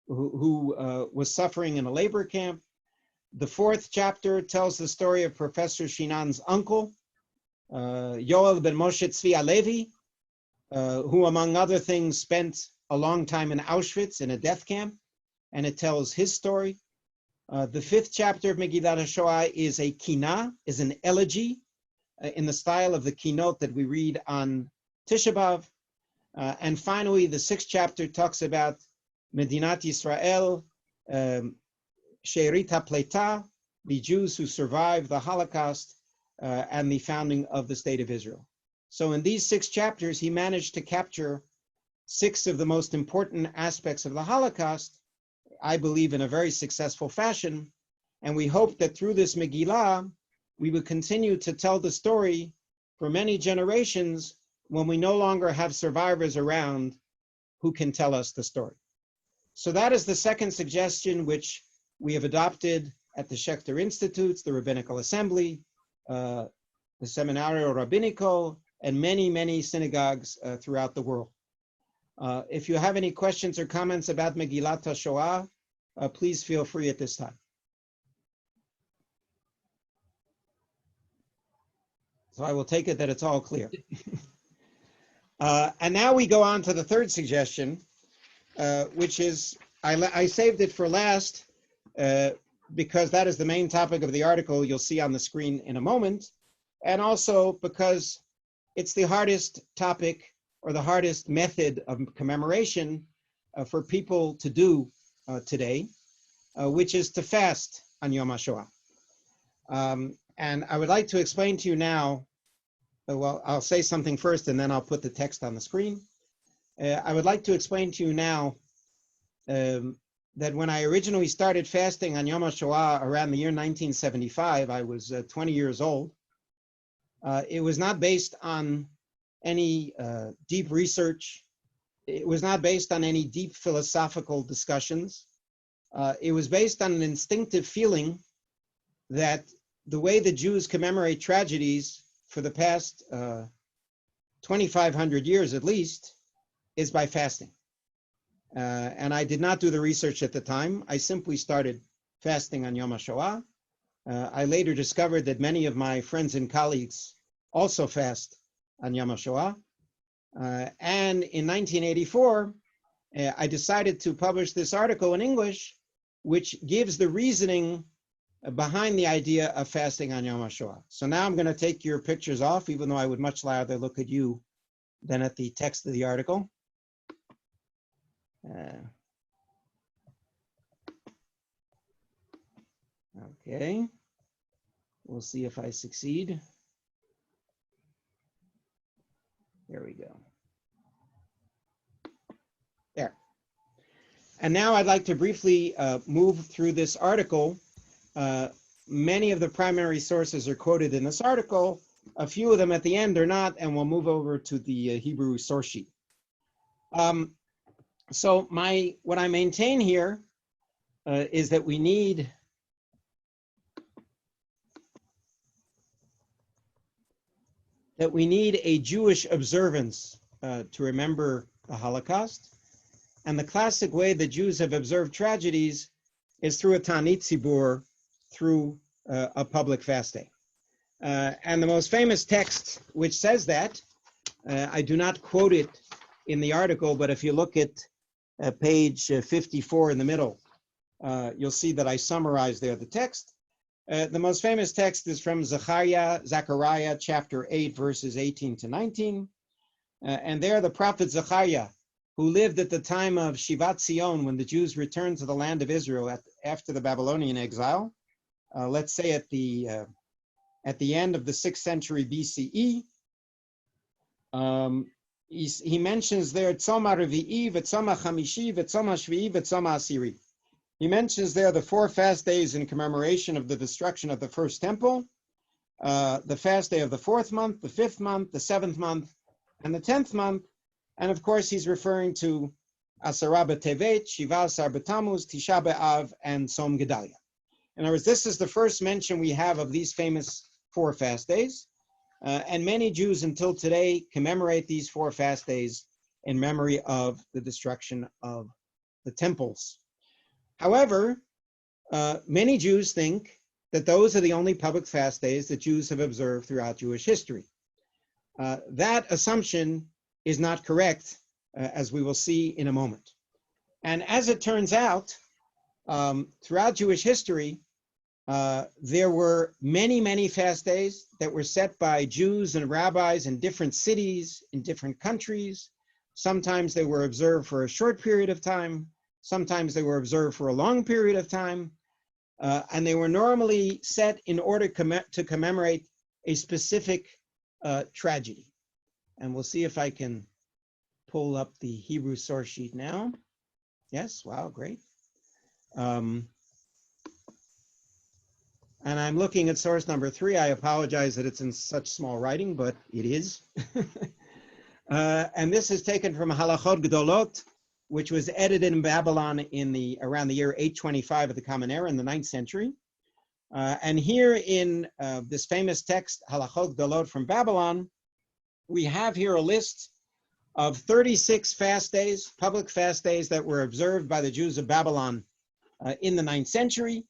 who was suffering in a labor camp. The fourth chapter tells the story of Professor Shinan's uncle, Yoel ben Moshe Tzvi Alevi, who among other things spent a long time in Auschwitz in a death camp, and it tells his story. The fifth chapter of Megillat Hashoah is a kinah, is an elegy in the style of the kinot that we read on Tisha B'Av. And finally, the sixth chapter talks about Medinat Yisrael, She'erit HaPleita, the Jews who survived the Holocaust, and the founding of the State of Israel. So in these 6 chapters, he managed to capture 6 of the most important aspects of the Holocaust, I believe in a very successful fashion. And we hope that through this Megillah, we will continue to tell the story for many generations when we no longer have survivors around who can tell us the story. So that is the second suggestion which we have adopted at the Schechter Institutes, the Rabbinical Assembly, the Seminario Rabinico, and many, many synagogues throughout the world. If you have any questions or comments about Megillat Hashoah, please feel free at this time. So I will take it that it's all clear. And now we go on to the third suggestion, which is, I saved it for last because that is the main topic of the article you'll see on the screen in a moment, and also because it's the hardest topic or the hardest method of commemoration for people to do today, which is to fast on Yom HaShoah. And I would like to explain to you now, well, I'll say something first and then I'll put the text on the screen. I would like to explain to you now that when I originally started fasting on Yom HaShoah around the year 1975, I was 20 years old. It was not based on any deep research. It was not based on any deep philosophical discussions. It was based on an instinctive feeling that the way the Jews commemorate tragedies for the past 2,500 years at least is by fasting. And I did not do the research at the time. I simply started fasting on Yom HaShoah. I later discovered that many of my friends and colleagues also fast on Yom HaShoah. And in 1984, I decided to publish this article in English, which gives the reasoning behind the idea of fasting on Yom HaShoah. So now I'm going to take your pictures off, even though I would much rather look at you than at the text of the article. Okay. We'll see if I succeed. There we go. There. And now I'd like to briefly move through this article. Many of the primary sources are quoted in this article. A few of them at the end are not, and we'll move over to the Hebrew source sheet. So what I maintain here is that we need a Jewish observance to remember the Holocaust. And the classic way that Jews have observed tragedies is through a Ta'anit Tzibur, through a public fast day. And the most famous text which says that, I do not quote it in the article, but if you look at page 54 in the middle, you'll see that I summarize there the text. The most famous text is from Zechariah chapter 8, verses 18 to 19. And there the prophet Zechariah, who lived at the time of Shivat Zion, when the Jews returned to the land of Israel after the Babylonian exile, let's say at the end of the 6th century BCE, he mentions there Tzoma Revi'i, V'Tzoma Chamishi, V'Tzoma Shvi'i, V'Tzoma Asiri. He mentions there the 4 fast days in commemoration of the destruction of the first temple, the fast day of the 4th month, the 5th month, the 7th month, and the 10th month. And of course, he's referring to Asara B'Tevet, Shiva Asar B'Tammuz, Tisha B'Av, and Tzom Gedalia. In other words, this is the first mention we have of these famous 4 fast days. And many Jews until today commemorate these 4 fast days in memory of the destruction of the temples. However, many Jews think that those are the only public fast days that Jews have observed throughout Jewish history. That assumption is not correct, as we will see in a moment. And as it turns out, throughout Jewish history, there were many, many fast days that were set by Jews and rabbis in different cities, in different countries. Sometimes they were observed for a short period of time. Sometimes they were observed for a long period of time. And they were normally set in order to commemorate a specific tragedy. And we'll see if I can pull up the Hebrew source sheet now. Yes, wow, great. And I'm looking at source number 3. I apologize that it's in such small writing, but it is. And this is taken from Halachot Gedolot, which was edited in Babylon around the year 825 of the Common Era in the 9th century. And here in this famous text, Halachot Gedolot from Babylon, we have here a list of 36 fast days, public fast days that were observed by the Jews of Babylon in the 9th century.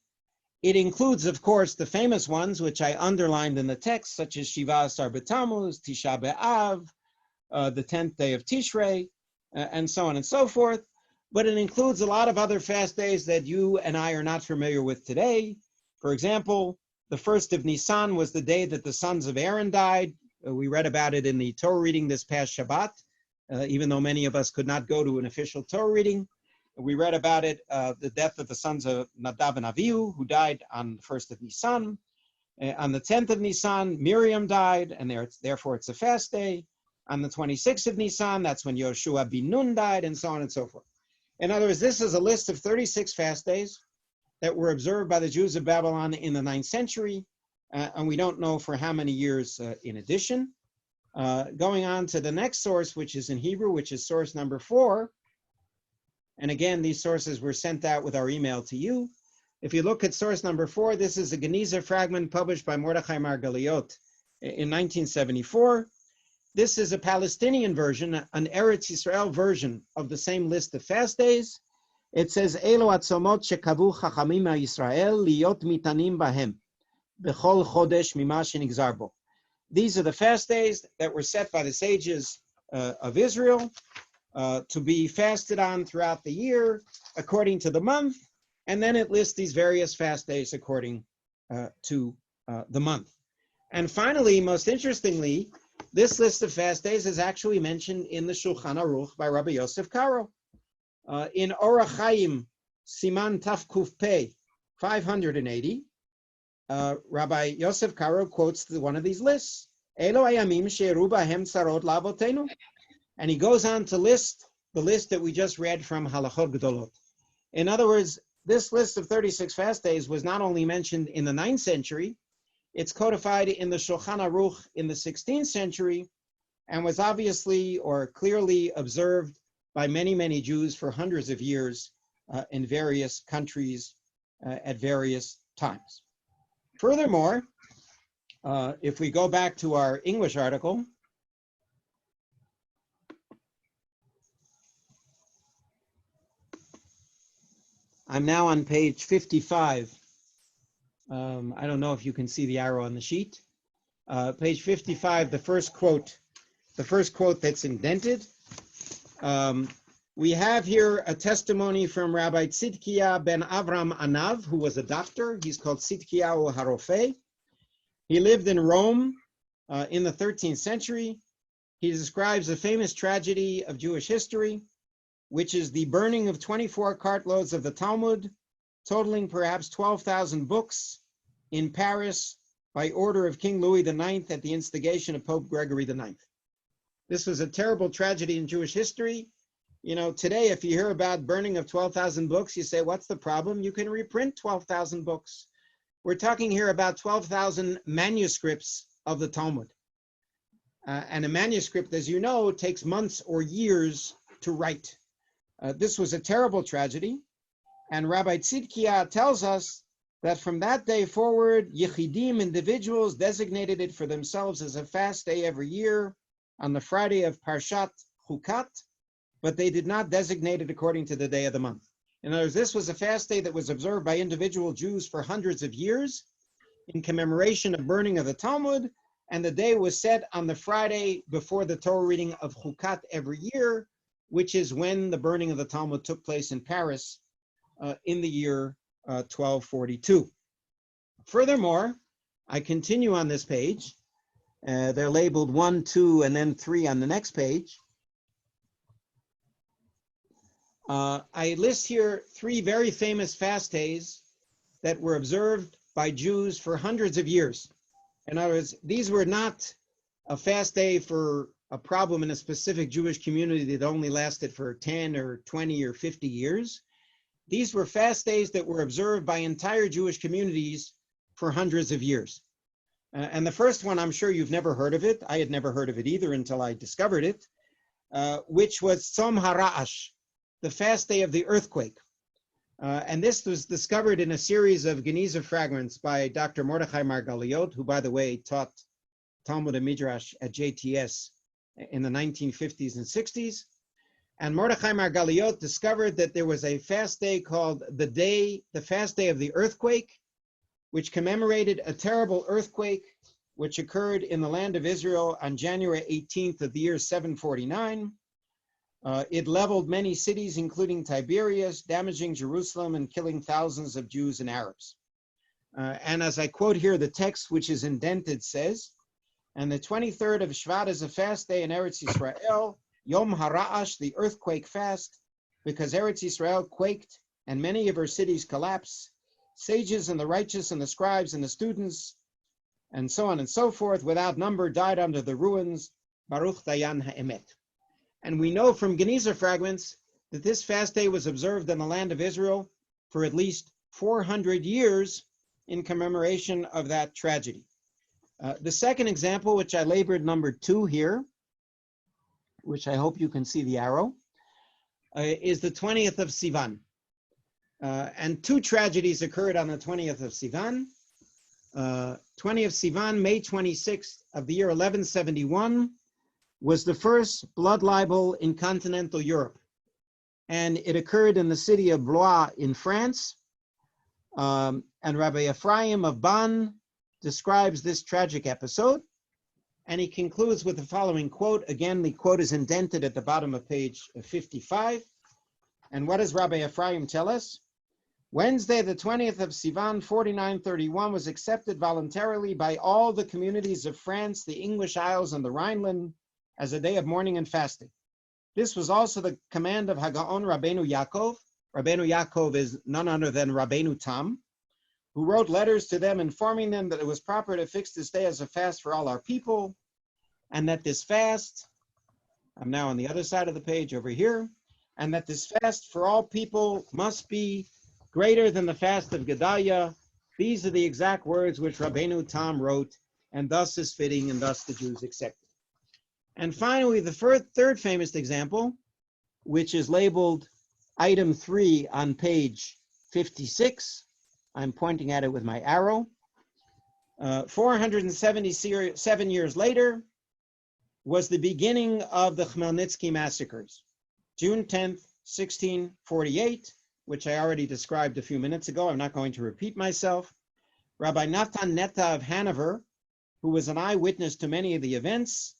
It includes, of course, the famous ones, which I underlined in the text, such as Shiva Asar B'Tammuz, Tisha B'Av, the 10th day of Tishrei, and so on and so forth. But it includes a lot of other fast days that you and I are not familiar with today. For example, the 1st of Nisan was the day that the sons of Aaron died. We read about it in the Torah reading this past Shabbat, even though many of us could not go to an official Torah reading. We read about it, the death of the sons of Nadav and Avihu, who died on the 1st of Nisan. On the 10th of Nisan, Miriam died, and therefore it's a fast day. On the 26th of Nisan, that's when Yoshua bin Nun died, and so on and so forth. In other words, this is a list of 36 fast days that were observed by the Jews of Babylon in the 9th century, and we don't know for how many years in addition. Going on to the next source, which is in Hebrew, which is source number 4. And again, these sources were sent out with our email to you. If you look at source number 4, this is a Geniza fragment published by Mordechai Margaliot in 1974. This is a Palestinian version, an Eretz Yisrael version of the same list of fast days. It says, Elo atzomot shekavu chachamim ha'Yisrael liyot mitanim bahem, b'chol chodesh mima shenigzar bo. These are the fast days that were set by the sages of Israel to be fasted on throughout the year according to the month. And then it lists these various fast days according to the month. And finally, most interestingly, this list of fast days is actually mentioned in the Shulchan Aruch by Rabbi Yosef Karo. In Orach Chaim, Siman Taf Kuf Pei, 580, Rabbi Yosef Karo quotes one of these lists. Elo hayamim she'eru bahem tzarot la'avotenu. And he goes on to list the list that we just read from Halachot Gedolot. In other words, this list of 36 fast days was not only mentioned in the 9th century, it's codified in the Shulchan Aruch in the 16th century, and was obviously or clearly observed by many, many Jews for hundreds of years in various countries at various times. Furthermore, if we go back to our English article, I'm now on page 55. I don't know if you can see the arrow on the sheet. Page 55, the first quote that's indented. We have here a testimony from Rabbi Tzidkiah ben Avram Anav, who was a doctor. He's called Tzidkiyahu Harofeh. He lived in Rome in the 13th century. He describes a famous tragedy of Jewish history, which is the burning of 24 cartloads of the Talmud, totaling perhaps 12,000 books in Paris by order of King Louis IX at the instigation of Pope Gregory IX. This was a terrible tragedy in Jewish history. You know, today, if you hear about burning of 12,000 books, you say, what's the problem? You can reprint 12,000 books. We're talking here about 12,000 manuscripts of the Talmud. And a manuscript, as you know, takes months or years to write. This was a terrible tragedy. And Rabbi Tzidkiah tells us that from that day forward, Yechidim, individuals, designated it for themselves as a fast day every year on the Friday of Parshat Chukat, but they did not designate it according to the day of the month. In other words, this was a fast day that was observed by individual Jews for hundreds of years in commemoration of burning of the Talmud, and the day was set on the Friday before the Torah reading of Chukat every year, which is when the burning of the Talmud took place in Paris in the year 1242. Furthermore, I continue on this page. They're labeled 1, 2, and then 3 on the next page. I list here 3 very famous fast days that were observed by Jews for hundreds of years. In other words, these were not a fast day for a problem in a specific Jewish community that only lasted for 10 or 20 or 50 years. These were fast days that were observed by entire Jewish communities for hundreds of years. And the first one, I'm sure you've never heard of it. I had never heard of it either until I discovered it, which was Tzom HaRa'ash, the fast day of the earthquake. And this was discovered in a series of Geniza fragments by Dr. Mordechai Margaliot, who, by the way, taught Talmud and Midrash at JTS in the 1950s and 60s. And Mordechai Margaliot discovered that there was a fast day called the fast day of the earthquake, which commemorated a terrible earthquake which occurred in the land of Israel on January 18th of the year 749. It leveled many cities, including Tiberias, damaging Jerusalem and killing thousands of Jews and Arabs. And as I quote here, the text, which is indented, says, and the 23rd of Shvat is a fast day in Eretz Yisrael, Yom HaRa'ash, the earthquake fast, because Eretz Yisrael quaked and many of her cities collapsed. Sages and the righteous and the scribes and the students, and so on and so forth, without number, died under the ruins. Baruch Dayan HaEmet. And we know from Geniza fragments that this fast day was observed in the land of Israel for at least 400 years in commemoration of that tragedy. The second example, which I labored number 2 here, which I hope you can see the arrow, is the 20th of Sivan. And 2 tragedies occurred on the 20th of Sivan. 20th of Sivan, May 26th of the year 1171, was the first blood libel in continental Europe. And it occurred in the city of Blois in France. And Rabbi Ephraim of Bonn describes this tragic episode. And he concludes with the following quote. Again, the quote is indented at the bottom of page 55. And what does Rabbi Ephraim tell us? Wednesday, the 20th of Sivan, 4931, was accepted voluntarily by all the communities of France, the English Isles, and the Rhineland as a day of mourning and fasting. This was also the command of Hagaon Rabbeinu Yaakov. Rabbeinu Yaakov is none other than Rabbeinu Tam, who wrote letters to them informing them that it was proper to fix this day as a fast for all our people, and that this fast, I'm now on the other side of the page over here, and that this fast for all people must be greater than the fast of Gedaliah. These are the exact words which Rabbeinu Tam wrote, and thus is fitting, and thus the Jews accepted. And finally, the third famous example, which is labeled item 3 on page 56. I'm pointing at it with my arrow. 477 years later was the beginning of the Khmelnytsky massacres. June 10th, 1648, which I already described a few minutes ago. I'm not going to repeat myself. Rabbi Natan Netta of Hanover, who was an eyewitness to many of the events,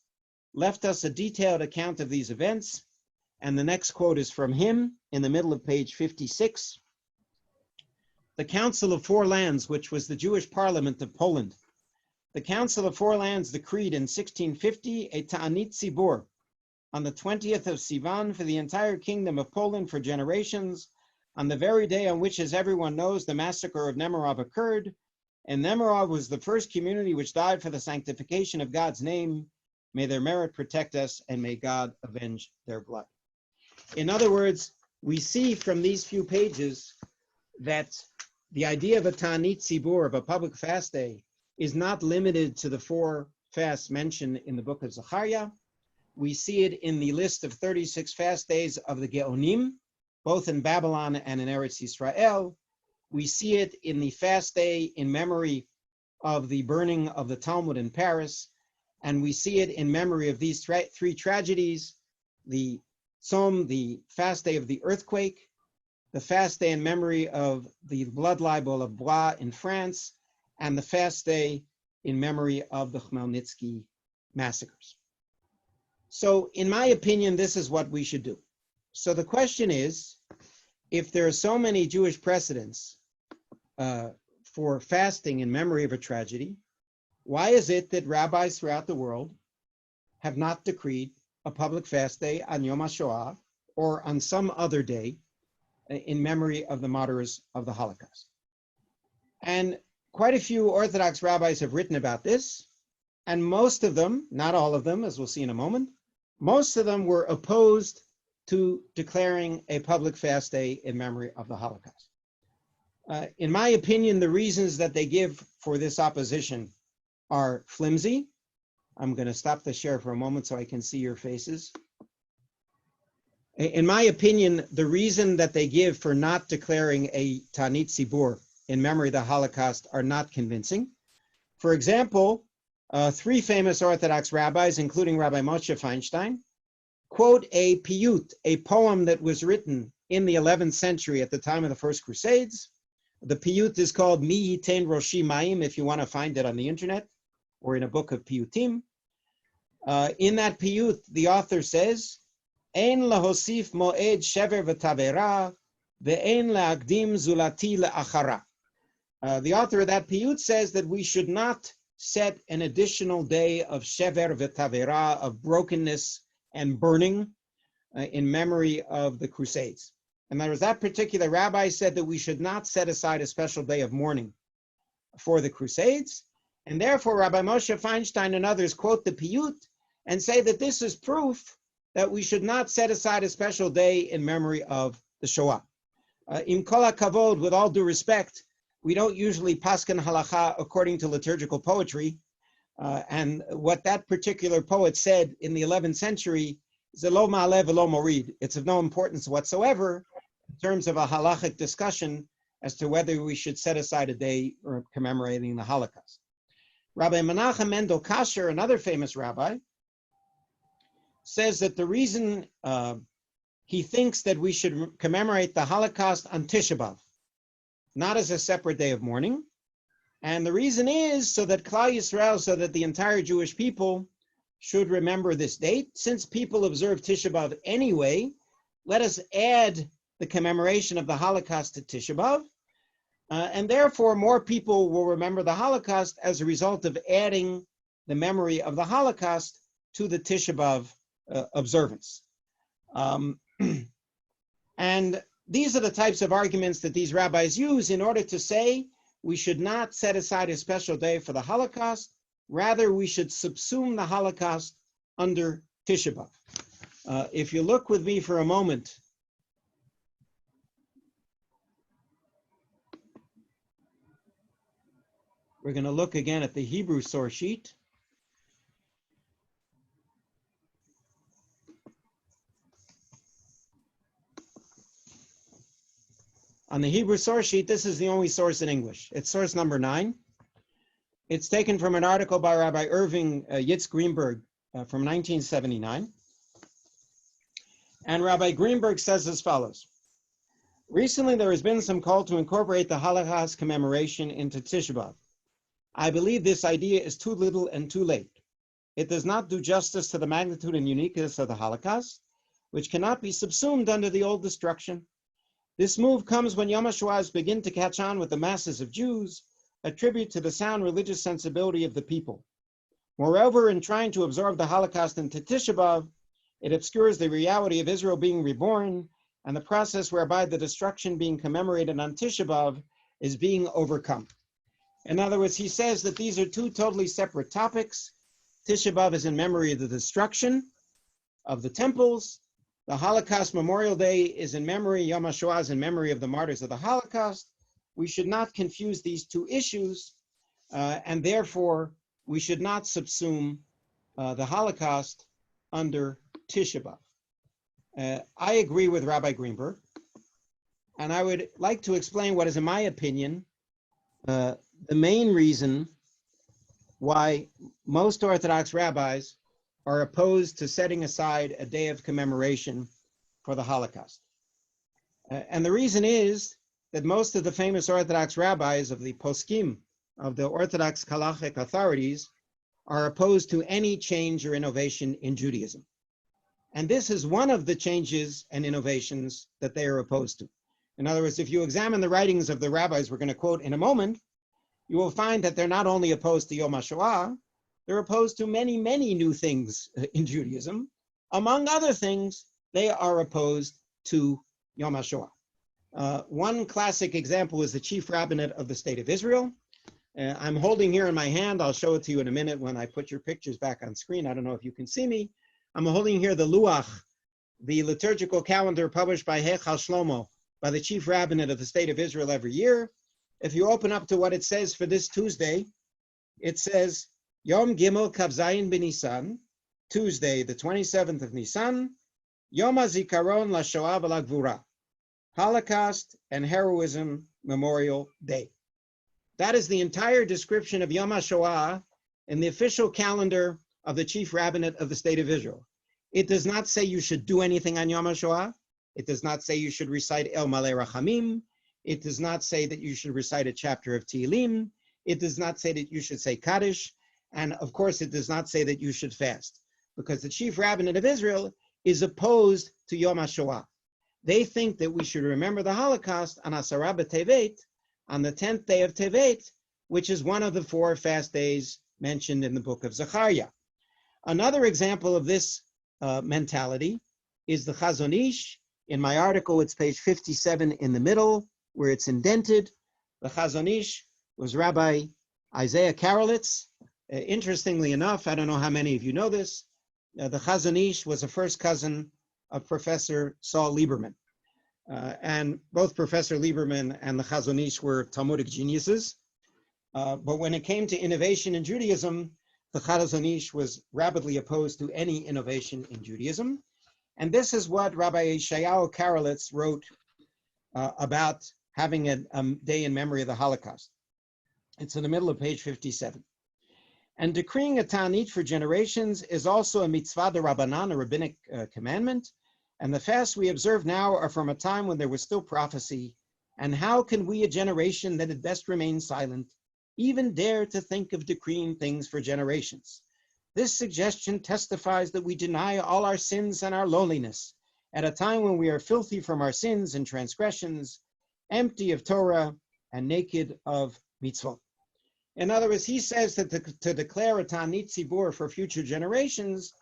left us a detailed account of these events. And the next quote is from him in the middle of page 56. The Council of Four Lands, which was the Jewish Parliament of Poland. The Council of Four Lands decreed in 1650 a Ta'anit Tzibur on the 20th of Sivan for the entire Kingdom of Poland for generations, on the very day on which, as everyone knows, the massacre of Nemirov occurred. And Nemirov was the first community which died for the sanctification of God's name. May their merit protect us, and may God avenge their blood. In other words, we see from these few pages that the idea of a Ta'anit Tzibur, of a public fast day, is not limited to the 4 fasts mentioned in the book of Zechariah. We see it in the list of 36 fast days of the Geonim, both in Babylon and in Eretz Yisrael. We see it in the fast day in memory of the burning of the Talmud in Paris. And we see it in memory of these 3 tragedies, the Tzom, the fast day of the earthquake, the fast day in memory of the blood libel of Blois in France, and the fast day in memory of the Khmelnytsky massacres. So in my opinion, this is what we should do. So the question is, if there are so many Jewish precedents for fasting in memory of a tragedy, why is it that rabbis throughout the world have not decreed a public fast day on Yom HaShoah or on some other day in memory of the martyrs of the Holocaust? And quite a few Orthodox rabbis have written about this, and most of them, not all of them, as we'll see in a moment, most of them were opposed to declaring a public fast day in memory of the Holocaust. In my opinion, the reasons that they give for this opposition are flimsy. I'm going to stop the share for a moment so I can see your faces. In my opinion, the reason that they give for not declaring a Ta'anit Tzibur in memory of the Holocaust are not convincing. For example, 3 famous Orthodox rabbis, including Rabbi Moshe Feinstein, quote a piyut, a poem that was written in the 11th century at the time of the First Crusades. The piyut is called Mi Yitein Roshi Mayim, if you want to find it on the internet or in a book of piyutim. In that piyut, the author says, Ein lahosif moed shever v'tavera, ve'ein le'akdim zulati le'achara. The author of that piyut says that we should not set an additional day of shever v'tavera, of brokenness and burning, in memory of the Crusades. And there was that particular rabbi said that we should not set aside a special day of mourning for the Crusades. And therefore, Rabbi Moshe Feinstein and others quote the piyut and say that this is proof that we should not set aside a special day in memory of the Shoah. In kol hakavod, with all due respect, we don't usually paskin halacha according to liturgical poetry. And what that particular poet said in the 11th century is lo ma'aleh v'lo morid. It's of no importance whatsoever in terms of a halachic discussion as to whether we should set aside a day commemorating the Holocaust. Rabbi Menachem Mendel Kasher, another famous rabbi, says that the reason he thinks that we should commemorate the Holocaust on Tisha B'Av, not as a separate day of mourning, and the reason is so that Klal Yisrael, so that the entire Jewish people should remember this date. Since people observe Tisha B'Av anyway, let us add the commemoration of the Holocaust to Tisha B'Av, and therefore more people will remember the Holocaust as a result of adding the memory of the Holocaust to the Tisha B'Av observance. And these are the types of arguments that these rabbis use in order to say we should not set aside a special day for the Holocaust. Rather, we should subsume the Holocaust under Tisha B'Av. If you look with me for a moment, we're going to look again at the Hebrew source sheet. On the Hebrew source sheet, this is the only source in English. It's source number 9. It's taken from an article by Rabbi Irving Yitz Greenberg from 1979. And Rabbi Greenberg says as follows. Recently, there has been some call to incorporate the Holocaust commemoration into Tisha B'Av. I believe this idea is too little and too late. It does not do justice to the magnitude and uniqueness of the Holocaust, which cannot be subsumed under the old destruction. This move comes when Yom HaShoah begin to catch on with the masses of Jews, a tribute to the sound religious sensibility of the people. Moreover, in trying to absorb the Holocaust into Tisha B'Av, it obscures the reality of Israel being reborn and the process whereby the destruction being commemorated on Tisha B'Av is being overcome. In other words, he says that these are two totally separate topics. Tisha B'Av is in memory of the destruction of the temples. The Holocaust Memorial Day is in memory, Yom HaShoah is in memory of the martyrs of the Holocaust. We should not confuse these two issues, and therefore we should not subsume the Holocaust under Tisha B'Av. I agree with Rabbi Greenberg, and I would like to explain what is, in my opinion, the main reason why most Orthodox rabbis are opposed to setting aside a day of commemoration for the Holocaust. And the reason is that most of the famous Orthodox rabbis of the poskim, of the Orthodox halachic authorities, are opposed to any change or innovation in Judaism. And this is one of the changes and innovations that they are opposed to. In other words, if you examine the writings of the rabbis we're going to quote in a moment, you will find that they're not only opposed to Yom HaShoah, they're opposed to many, many new things in Judaism. Among other things, they are opposed to Yom HaShoah. One classic example is the chief rabbinate of the state of Israel. I'm holding here in my hand, I'll show it to you in a minute when I put your pictures back on screen. I don't know if you can see me. I'm holding here the Luach, the liturgical calendar published by Heichal Shlomo, by the chief rabbinate of the state of Israel every year. If you open up to what it says for this Tuesday, it says, Yom Gimel Kav Zayin B'Nisan, Tuesday, the 27th of Nisan, Yom HaZikaron LaShoah V'Lagvura, Holocaust and Heroism Memorial Day. That is the entire description of Yom HaShoah in the official calendar of the chief rabbinate of the state of Israel. It does not say you should do anything on Yom HaShoah. It does not say you should recite El Malei Rachamim. It does not say that you should recite a chapter of Tehillim. It does not say that you should say Kaddish. And of course, it does not say that you should fast, because the chief rabbinate of Israel is opposed to Yom HaShoah. They think that we should remember the Holocaust on Asara B'Tevet, on the 10th day of Tevet, which is one of the 4 fast days mentioned in the book of Zechariah. Another example of this mentality is the Chazon Ish. In my article, it's page 57 in the middle, where it's indented. The Chazon Ish was Rabbi Isaiah Karelitz. Interestingly enough, I don't know how many of you know this, the Chazon Ish was a first cousin of Professor Saul Lieberman. And both Professor Lieberman and the Chazon Ish were Talmudic geniuses. But when it came to innovation in Judaism, the Chazon Ish was rapidly opposed to any innovation in Judaism. And this is what Rabbi Yeshayahu Karelitz wrote about having a day in memory of the Holocaust. It's in the middle of page 57. And decreeing a ta'anit for generations is also a mitzvah de Rabbanan, a rabbinic commandment. And the fasts we observe now are from a time when there was still prophecy. And how can we, a generation that had best remain silent, even dare to think of decreeing things for generations? This suggestion testifies that we deny all our sins and our lowliness at a time when we are filthy from our sins and transgressions, empty of Torah and naked of mitzvot. In other words, he says that to declare a ta'anit tzibur for future generations,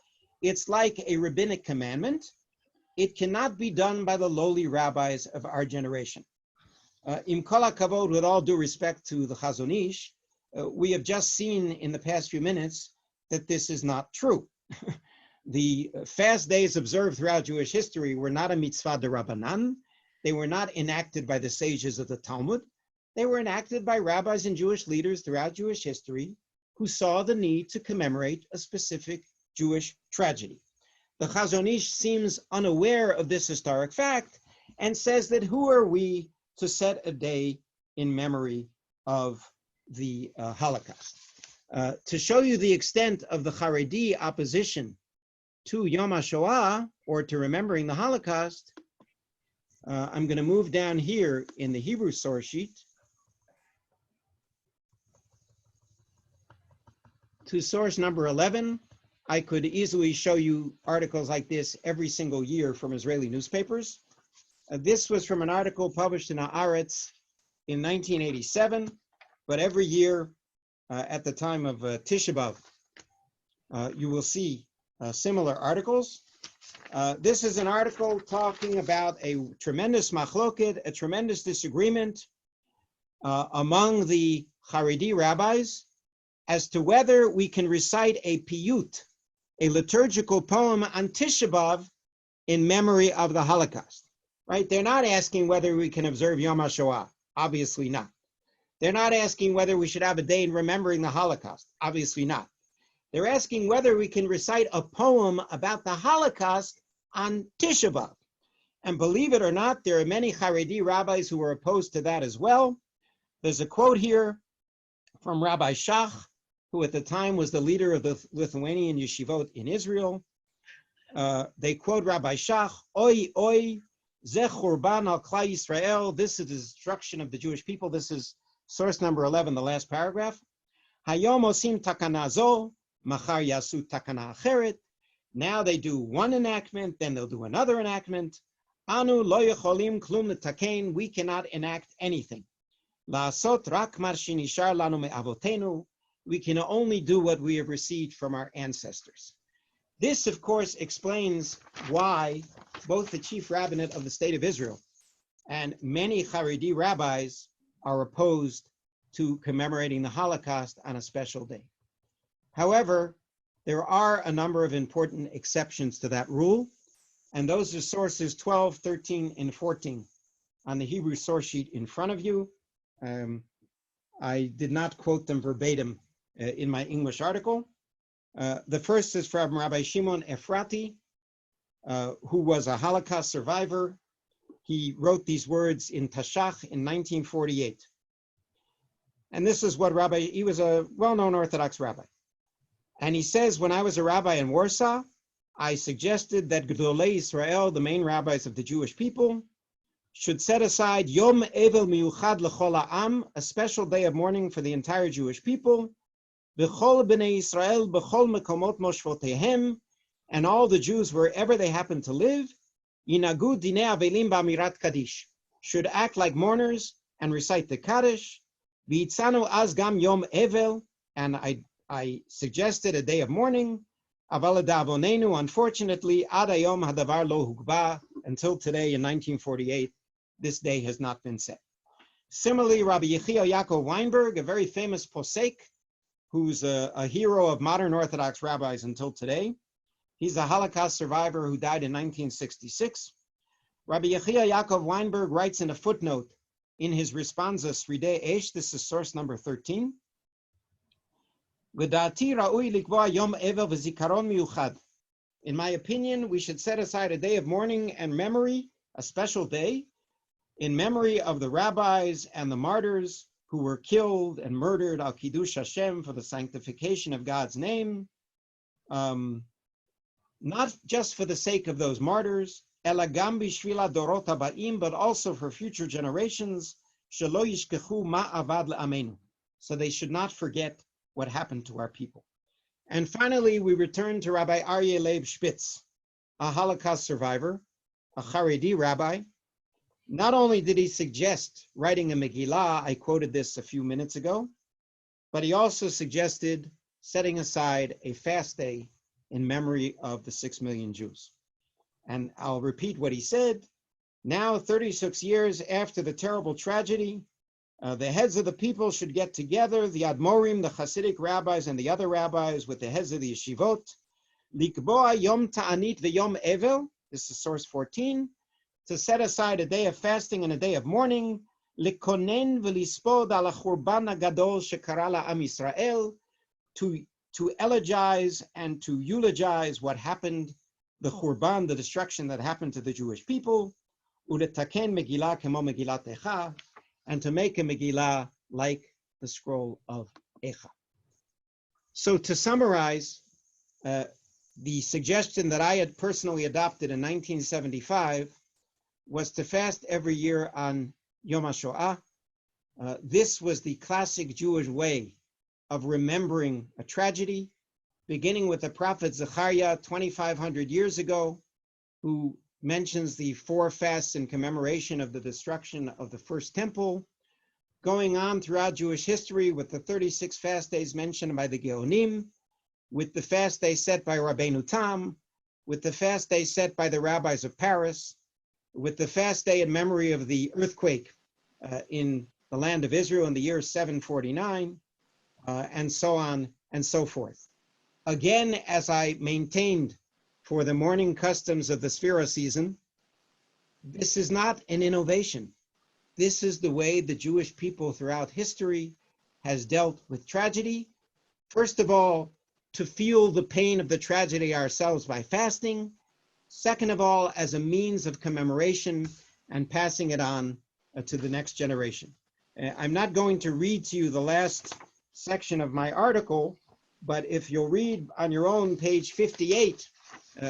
it's like a rabbinic commandment. It cannot be done by the lowly rabbis of our generation. Im kol hakavod, with all due respect to the Chazon Ish, we have just seen in the past few minutes that this is not true. The fast days observed throughout Jewish history were not a mitzvah d'Rabbanan. They were not enacted by the sages of the Talmud. They were enacted by rabbis and Jewish leaders throughout Jewish history who saw the need to commemorate a specific Jewish tragedy. The Chazon Ish seems unaware of this historic fact and says that who are we to set a day in memory of the Holocaust? To show you the extent of the Haredi opposition to Yom HaShoah, or to remembering the Holocaust, I'm going to move down here in the Hebrew source sheet to source number 11. I could easily show you articles like this every single year from Israeli newspapers. This was from an article published in Haaretz in 1987, but every year at the time of Tisha B'Av, you will see similar articles. This is an article talking about a tremendous machloket, a tremendous disagreement among the Haredi rabbis as to whether we can recite a piyut, a liturgical poem on Tisha B'Av in memory of the Holocaust, right? They're not asking whether we can observe Yom HaShoah, obviously not. They're not asking whether we should have a day in remembering the Holocaust, obviously not. They're asking whether we can recite a poem about the Holocaust on Tisha B'Av. And believe it or not, there are many Haredi rabbis who are opposed to that as well. There's a quote here from Rabbi Shach, who at the time was the leader of the Lithuanian yeshivot in Israel. They quote Rabbi Shach, "Oi, oi, ze churban al klal Yisrael." This is the destruction of the Jewish people. This is source number 11, the last paragraph. Hayom osim takana zo, machar yasu takana acheret. Now they do one enactment, then they'll do another enactment. Anu lo yecholim klum letaken. We cannot enact anything. La'asot rak mar shenishar lanu me'avotenu. We can only do what we have received from our ancestors. This, of course, explains why both the chief rabbinate of the state of Israel and many Haredi rabbis are opposed to commemorating the Holocaust on a special day. However, there are a number of important exceptions to that rule, and those are sources 12, 13, and 14 on the Hebrew source sheet in front of you. I did not quote them verbatim in my English article. The first is from Rabbi Shimon Efrati, who was a Holocaust survivor. He wrote these words in Tashach in 1948. And this is what he was a well-known Orthodox rabbi. And he says, when I was a rabbi in Warsaw, I suggested that Gedolei Israel, the main rabbis of the Jewish people, should set aside Yom Evel Miyuchad L'chol Ha'am, a special day of mourning for the entire Jewish people, B'chol B'nei Israel B'chol Mekomot Moshvotehem, and all the Jews wherever they happen to live, Yinagu Dinei Avelim B'amirat Kaddish, should act like mourners and recite the Kaddish. V'itzanu Az Gam Yom Evel, and I suggested a day of mourning. Aval Davonenu, unfortunately, Ad Hayom Hadavar Lo Hukba, until today in 1948, this day has not been set. Similarly, Rabbi Yechiel Yaakov Weinberg, a very famous posek, who's a hero of modern Orthodox rabbis until today. He's a Holocaust survivor who died in 1966. Rabbi Yechiel Yaakov Weinberg writes in a footnote in his Responsa Sridei Esh, this is source number 13. In my opinion, we should set aside a day of mourning and memory, a special day, in memory of the rabbis and the martyrs who were killed and murdered al Kiddush Hashem, for the sanctification of God's name, not just for the sake of those martyrs, ela gam b'shvil hadorot haba'im, but also for future generations, shelo yishkechu ma avad le'amenu, so they should not forget what happened to our people. And finally, we return to Rabbi Aryeh Leib Spitz, a Holocaust survivor, a Haredi rabbi. Not only did he suggest writing a Megillah, I quoted this a few minutes ago, but he also suggested setting aside a fast day in memory of the 6 million Jews. And I'll repeat what he said. Now, 36 years after the terrible tragedy, the heads of the people should get together, the Admorim, the Hasidic rabbis, and the other rabbis with the heads of the yeshivot, Likboa Yom Ta'anit v'Yom Evel, this is source 14, to set aside a day of fasting and a day of mourning, Likonen v'lispod ala churban gadol shekara la'am Yisrael, to elegize and to eulogize what happened, the churban, the destruction that happened to the Jewish people, uletaken Megillah kemo Megillat Echa, and to make a Megillah like the scroll of Echa. So to summarize, the suggestion that I had personally adopted in 1975 was to fast every year on Yom HaShoah. This was the classic Jewish way of remembering a tragedy, beginning with the prophet Zechariah 2,500 years ago, who mentions the 4 fasts in commemoration of the destruction of the first temple, going on throughout Jewish history with the 36 fast days mentioned by the Geonim, with the fast day set by Rabbeinu Tam, with the fast day set by the rabbis of Paris, with the fast day in memory of the earthquake in the land of Israel in the year 749, and so on and so forth. Again, as I maintained for the mourning customs of the Sefira season, this is not an innovation. This is the way the Jewish people throughout history has dealt with tragedy. First of all, to feel the pain of the tragedy ourselves by fasting. Second of all, as a means of commemoration and passing it on to the next generation. I'm not going to read to you the last section of my article, but if you'll read on your own page 58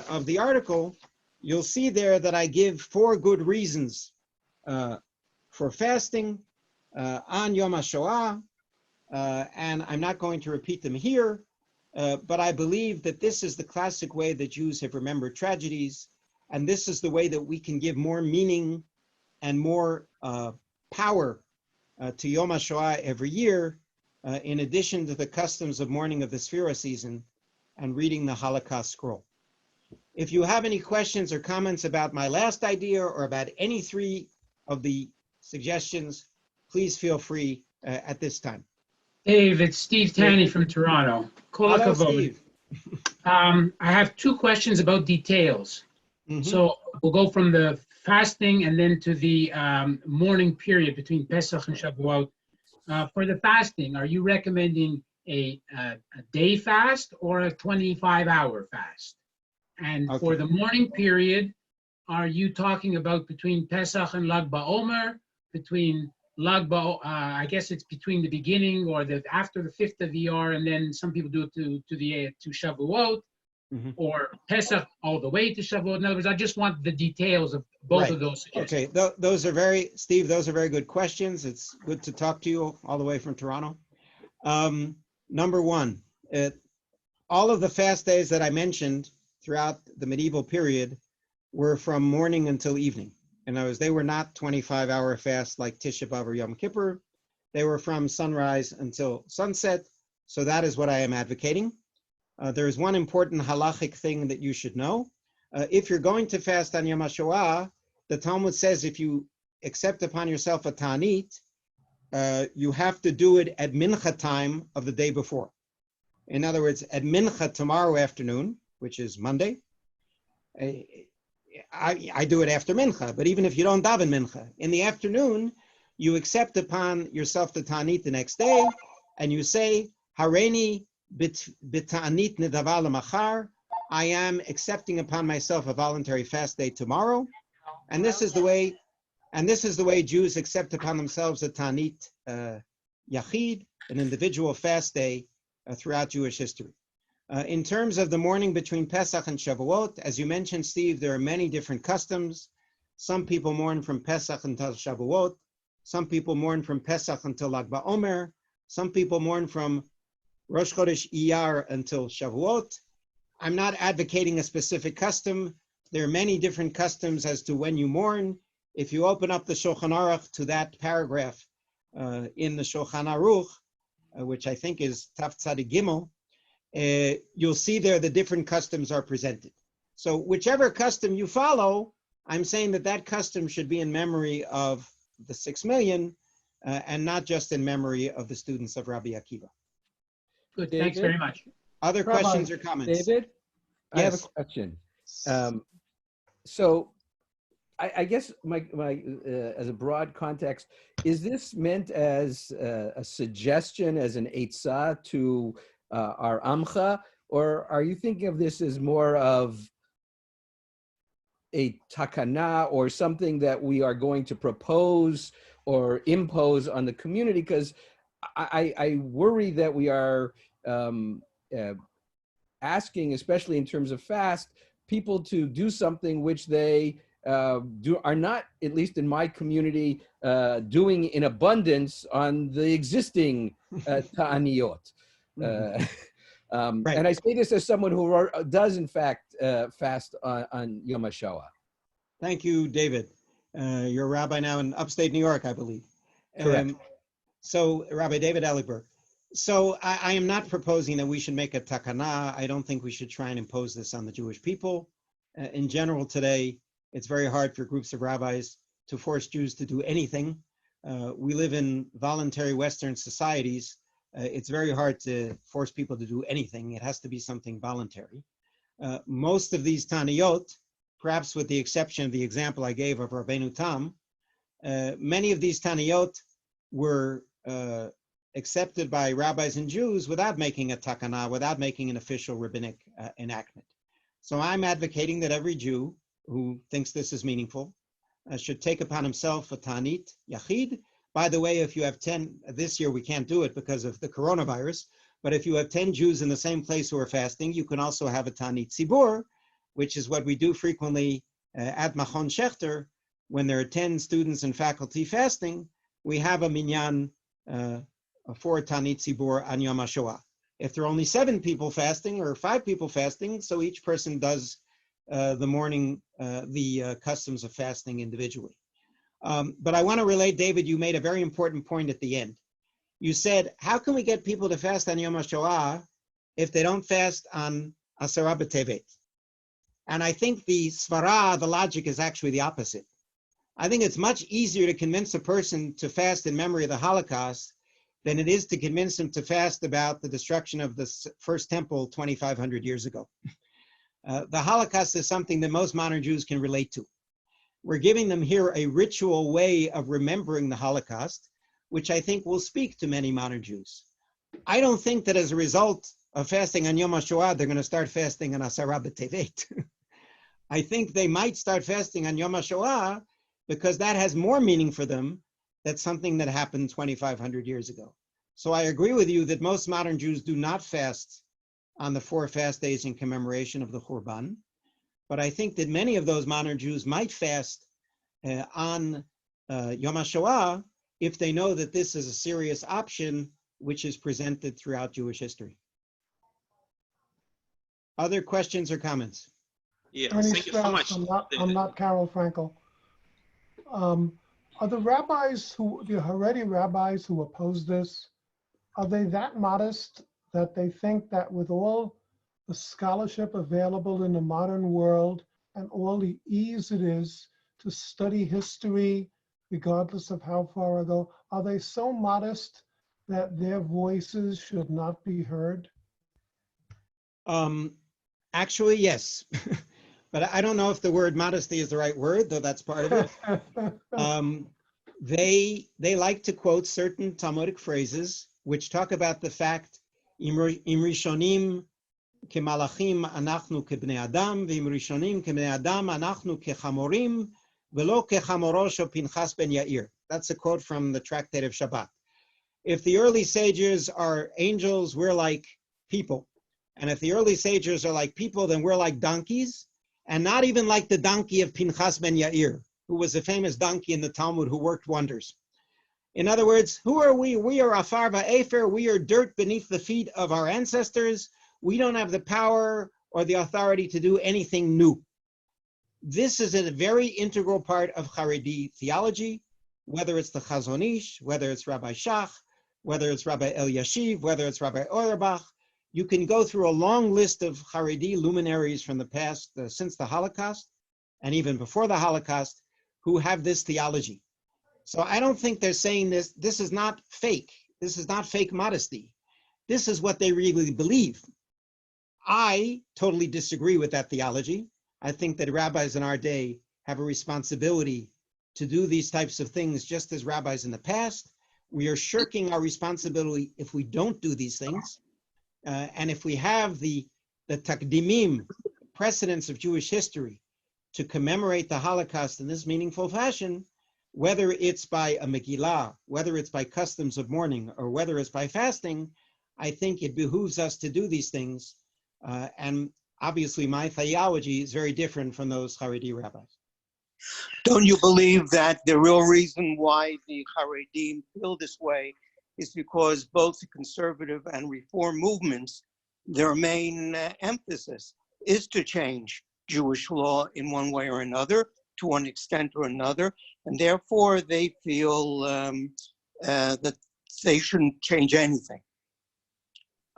of the article, you'll see there that I give 4 good reasons for fasting on Yom HaShoah, and I'm not going to repeat them here, but I believe that this is the classic way that Jews have remembered tragedies, and this is the way that we can give more meaning and more power to Yom HaShoah every year, in addition to the customs of mourning of the Sefira season and reading the Holocaust scroll. If you have any questions or comments about my last idea or about any 3 of the suggestions, please feel free at this time. Dave, it's Steve Tanney from Toronto. Hello, Steve. I have 2 questions about details. Mm-hmm. So we'll go from the fasting and then to the mourning period between Pesach and Shavuot. For the fasting, are you recommending a day fast or a 25-hour fast? And Okay. for the mourning period, are you talking about between Pesach and Lag BaOmer, between I guess it's between the beginning or after the 5th of Iyar, and then some people do it to Shavuot, Mm-hmm. or Pesach all the way to Shavuot. In other words, I just want the details of both Right. of those suggestions. Okay, those are Steve, those are very good questions. It's good to talk to you all the way from Toronto. Number 1, all of the fast days that I mentioned throughout the medieval period were from morning until evening. In other words, they were not 25-hour fasts like Tisha B'Av or Yom Kippur. They were from sunrise until sunset. So that is what I am advocating. There is one important halachic thing that you should know. If you're going to fast on Yom HaShoah, the Talmud says if you accept upon yourself a ta'anit, you have to do it at mincha time of the day before. In other words, at mincha tomorrow afternoon, which is Monday, I do it after mincha, but even if you don't daven mincha, in the afternoon, you accept upon yourself the ta'anit the next day, and you say, Hareini b'ta'anit nedava l'machar, I am accepting upon myself a voluntary fast day tomorrow, and this is the way Jews accept upon themselves a ta'anit yachid, an individual fast day throughout Jewish history. In terms of the mourning between Pesach and Shavuot, as you mentioned, Steve, there are many different customs. Some people mourn from Pesach until Shavuot. Some people mourn from Pesach until Lag BaOmer. Some people mourn from Rosh Chodesh Iyar until Shavuot. I'm not advocating a specific custom. There are many different customs as to when you mourn. If you open up the Shulchan Aruch to that paragraph in the Shulchan Aruch, which I think is Taf Tzadik Gimel, you'll see there the different customs are presented. So whichever custom you follow, I'm saying that that custom should be in memory of the 6 million and not just in memory of the students of Rabbi Akiva. Good, thanks very much. Other Rabbi, questions or comments? David, I have a Yes. question. So I guess my as a broad context, is this meant as a suggestion, as an eitzah to our Amcha, or are you thinking of this as more of a takana or something that we are going to propose or impose on the community? Because I worry that we are asking, especially in terms of fast, people to do something which they are not, at least in my community, doing in abundance on the existing ta'aniyot. Right. And I say this as someone who does, in fact, fast on Yom HaShoah. Thank you, David. You're a rabbi now in upstate New York, I believe. Correct. So, Rabbi David Elligberg. So I am not proposing that we should make a takana. I don't think we should try and impose this on the Jewish people. In general today, it's very hard for groups of rabbis to force Jews to do anything. We live in voluntary Western societies. It's very hard to force people to do anything. It has to be something voluntary. Most of these taniyot, perhaps with the exception of the example I gave of Rabbeinu Tam, many of these taniyot were accepted by rabbis and Jews without making a takana, without making an official rabbinic enactment. So I'm advocating that every Jew who thinks this is meaningful should take upon himself a tanit yachid. By the way, if you have 10, this year we can't do it because of the coronavirus, but if you have 10 Jews in the same place who are fasting, you can also have a tanit tzibur, which is what we do frequently at Machon Schechter. When there are 10 students and faculty fasting, we have a minyan for tanit tzibur on Yom HaShoah. If there are only 7 people fasting or 5 people fasting, so each person does the morning, the customs of fasting individually. But I want to relate, David, you made a very important point at the end. You said, how can we get people to fast on Yom HaShoah if they don't fast on Asara B'Tevet? And I think the svara, the logic is actually the opposite. I think it's much easier to convince a person to fast in memory of the Holocaust than it is to convince them to fast about the destruction of the first temple 2,500 years ago. The Holocaust is something that most modern Jews can relate to. We're giving them here a ritual way of remembering the Holocaust, which I think will speak to many modern Jews. I don't think that as a result of fasting on Yom HaShoah, they're going to start fasting on Asara B'Tevet. I think they might start fasting on Yom HaShoah because that has more meaning for them. That's something that happened 2,500 years ago. So I agree with you that most modern Jews do not fast on the 4 fast days in commemoration of the Churban. But I think that many of those modern Jews might fast on Yom HaShoah if they know that this is a serious option which is presented throughout Jewish history. Other questions or comments? Yeah, Ernie thank you so Strauss, much. I'm not Carol Frankel. Are the rabbis the Haredi rabbis who oppose this, are they that modest that they think that with all the scholarship available in the modern world and all the ease it is to study history, regardless of how far ago, are they so modest that their voices should not be heard? Actually, yes. But I don't know if the word modesty is the right word, though that's part of it. They like to quote certain Talmudic phrases which talk about the fact Im rishonim kemalachim anachnu kebnei adam, v'im rishonim kebnei adam anachnu kechamorim, v'lo kechamoro shel Pinchas ben Yair. That's a quote from the Tractate of Shabbat. If the early sages are angels, we're like people. And if the early sages are like people, then we're like donkeys, and not even like the donkey of Pinchas ben Yair, who was a famous donkey in the Talmud who worked wonders. In other words, who are we? We are afar va'efer. We are dirt beneath the feet of our ancestors. We don't have the power or the authority to do anything new. This is a very integral part of Haredi theology, whether it's the Chazon Ish, whether it's Rabbi Shach, whether it's Rabbi Eliashiv, whether it's Rabbi Auerbach. You can go through a long list of Haredi luminaries from the past since the Holocaust, and even before the Holocaust, who have this theology. So I don't think they're saying this. This is not fake. This is not fake modesty. This is what they really believe. I totally disagree with that theology. I think that rabbis in our day have a responsibility to do these types of things just as rabbis in the past. We are shirking our responsibility if we don't do these things. And if we have the takdimim, precedents of Jewish history, to commemorate the Holocaust in this meaningful fashion, whether it's by a Megillah, whether it's by customs of mourning, or whether it's by fasting, I think it behooves us to do these things. And obviously my theology is very different from those Haredi rabbis. Don't you believe that the real reason why the Haredim feel this way is because both the conservative and reform movements, their main emphasis is to change Jewish law in one way or another, to one extent or another, and therefore they feel that they shouldn't change anything?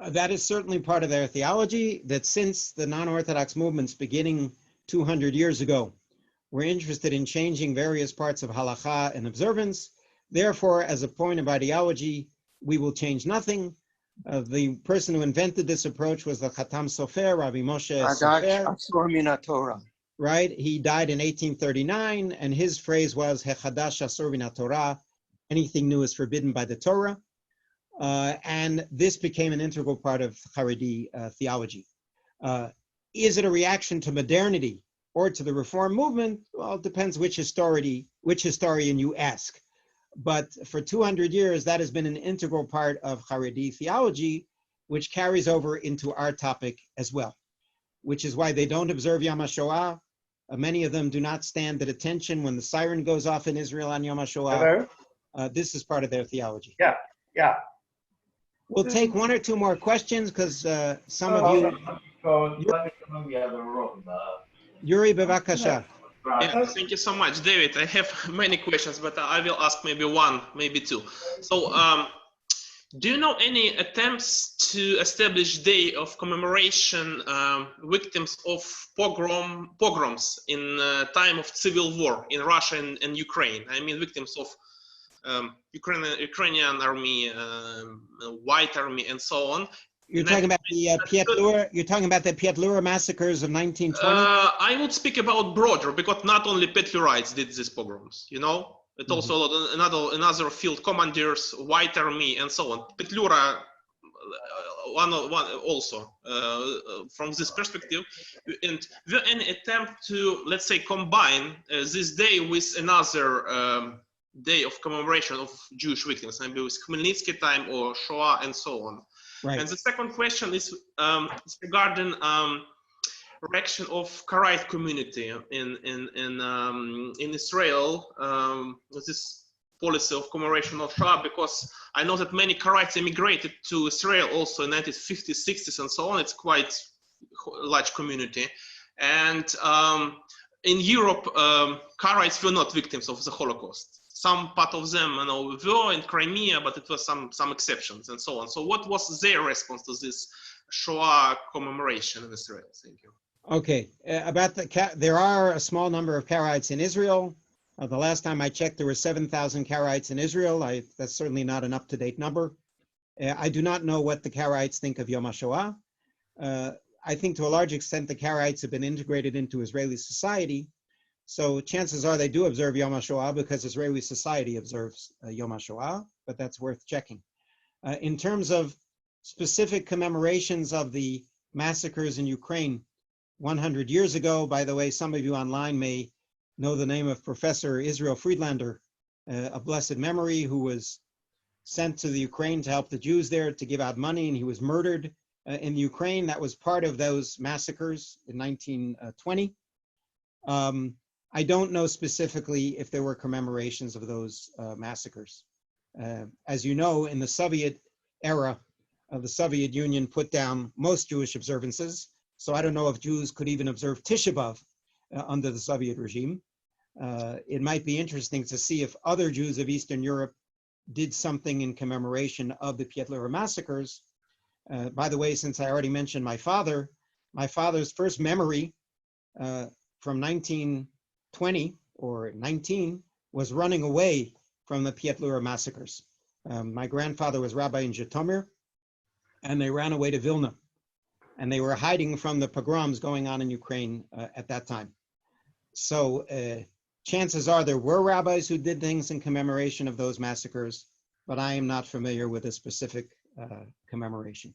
That is certainly part of their theology, that since the non-Orthodox movements beginning 200 years ago, we're interested in changing various parts of halakha and observance. Therefore, as a point of ideology, we will change nothing. The person who invented this approach was the Khatam Sofer, Rabbi Moshe Sofer. Right? He died in 1839, and his phrase was, Hechadash asur min haTorah, anything new is forbidden by the Torah. And this became an integral part of Haredi theology. Is it a reaction to modernity or to the reform movement? Well, it depends which historian you ask. But for 200 years, that has been an integral part of Haredi theology, which carries over into our topic as well, which is why they don't observe Yom HaShoah. Many of them do not stand at attention when the siren goes off in Israel on Yom HaShoah. This is part of their theology. Yeah. We'll take one or two more questions because some of you... Yuri, bevakasha. Yeah, thank you so much, David. I have many questions, but I will ask maybe one, maybe two. So, do you know any attempts to establish day of commemoration victims of pogroms in time of civil war in Russia and Ukraine? I mean, victims of Ukrainian army, White Army, and so on. You're talking about the Pietlura. You're talking about the Pietlura massacres of 1920. I would speak about broader, because not only Petlurites did these pogroms. You know, it also another field commanders, White Army, and so on. Petlura, one also from this perspective, and any attempt to, let's say, combine this day with another day of commemoration of Jewish victims, maybe with Khmelnytsky time or Shoah and so on. Right. And the second question is regarding reaction of Karaite community in Israel with this policy of commemoration of Shoah, because I know that many Karaites immigrated to Israel also in 1950s, 60s, and so on. It's quite large community, and in Europe, Karaites were not victims of the Holocaust. Some part of them, you know, were in Crimea, but it was some exceptions and so on. So what was their response to this Shoah commemoration in Israel? Thank you. Okay, about there are a small number of Karaites in Israel. The last time I checked, there were 7,000 Karaites in Israel. That's certainly not an up-to-date number. I do not know what the Karaites think of Yom HaShoah. I think to a large extent the Karaites have been integrated into Israeli society. So chances are they do observe Yom HaShoah because Israeli society observes Yom HaShoah, but that's worth checking. In terms of specific commemorations of the massacres in Ukraine 100 years ago, by the way, some of you online may know the name of Professor Israel Friedlander, of blessed memory, who was sent to the Ukraine to help the Jews there to give out money, and he was murdered in Ukraine. That was part of those massacres in 1920. I don't know specifically if there were commemorations of those massacres. As you know, in the Soviet era, the Soviet Union put down most Jewish observances. So I don't know if Jews could even observe Tisha B'Av under the Soviet regime. It might be interesting to see if other Jews of Eastern Europe did something in commemoration of the Pietlura massacres. By the way, since I already mentioned my father's first memory from 20 or 19 was running away from the Pietlura massacres. My grandfather was rabbi in Zhytomyr, and they ran away to Vilna. And they were hiding from the pogroms going on in Ukraine at that time. So chances are there were rabbis who did things in commemoration of those massacres, but I am not familiar with a specific commemoration.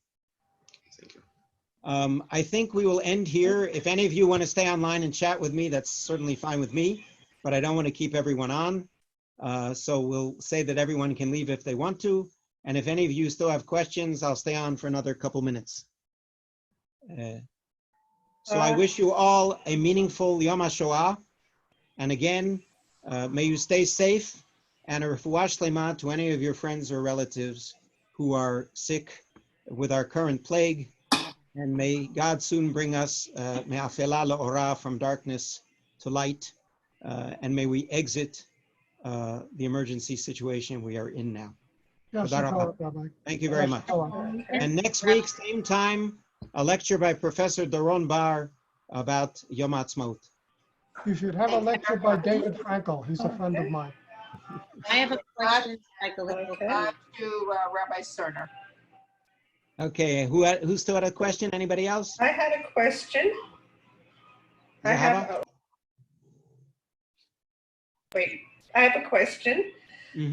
Thank you. I think we will end here. If any of you want to stay online and chat with me, that's certainly fine with me, but I don't want to keep everyone on. So we'll say that everyone can leave if they want to. And if any of you still have questions, I'll stay on for another couple minutes. So I wish you all a meaningful Yom HaShoah. And again, may you stay safe, and a refuah shlema to any of your friends or relatives who are sick with our current plague. And may God soon bring us me'afela la'ora, from darkness to light. And may we exit the emergency situation we are in now. Thank you very much. And next week, same time, a lecture by Professor Doron Bar about Yom HaAtzmaut. You should have a lecture by David Frankel. He's a friend of mine. I have a question. To Rabbi Cerner. Okay, who still had a question? Anybody else? I had a question. I have a question.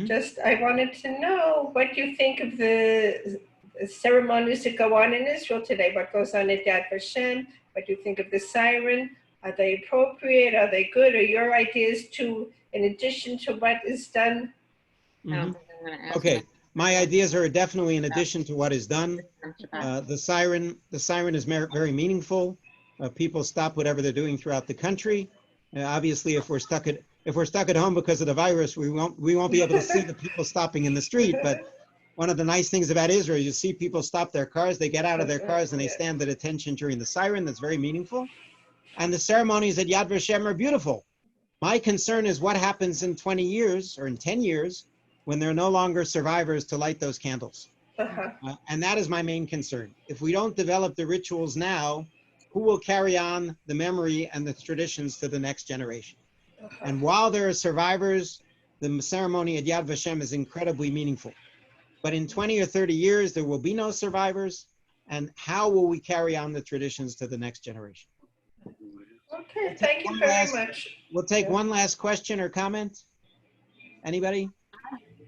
Just, I wanted to know what you think of the ceremonies that go on in Israel today. What goes on at Yad Vashem? What do you think of the siren? Are they appropriate? Are they good? Are your ideas to, in addition to what is done? Okay, my ideas are definitely in addition to what is done. The siren is very meaningful. People stop whatever they're doing throughout the country. Obviously, if we're stuck at home because of the virus, we won't be able to see the people stopping in the street. But one of the nice things about Israel, you see people stop their cars, they get out of their cars and they stand at attention during the siren. That's very meaningful. And the ceremonies at Yad Vashem are beautiful. My concern is what happens in 20 years or in 10 years when there are no longer survivors to light those candles. And that is my main concern. If we don't develop the rituals now, who will carry on the memory and the traditions to the next generation? And while there are survivors, the ceremony at Yad Vashem is incredibly meaningful. But in 20 or 30 years, there will be no survivors. And how will we carry on the traditions to the next generation? Okay, thank you very much. We'll take one last question or comment. Anybody?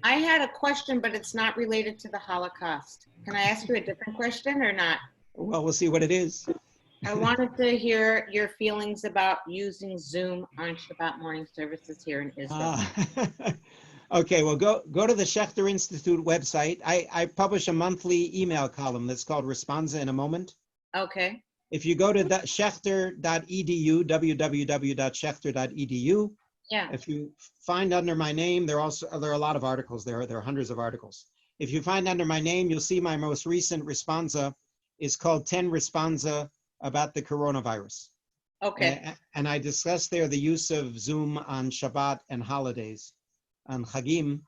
I had a question, but it's not related to the Holocaust. Can I ask you a different question or not? Well, we'll see what it is. I wanted to hear your feelings about using Zoom on Shabbat morning services here in Israel. Okay, well, go to the Schechter Institute website. I publish a monthly email column that's called Responsa in a Moment. Okay. If you go to schechter.edu, www.schechter.edu, yeah. If you find under my name, there are a lot of articles there. There are hundreds of articles. If you find under my name, you'll see my most recent responsa is called 10 Responsa about the coronavirus. Okay. And I discussed there the use of Zoom on Shabbat and holidays, on Chagim,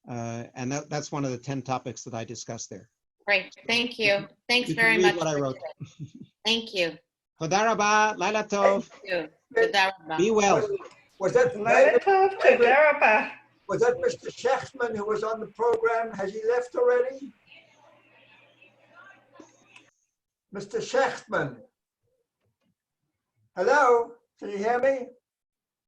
and that's one of the 10 topics that I discussed there. Great, thank you. Thanks You very can read much. what I wrote. Thank you. Toda rabba, laila tov. Thank you. Toda rabba. Be well. Was that Laila tov, toda rabba. Was that Mr. Schechtman who was on the program? Has he left already? Mr. Schechtman. Hello, can you hear me?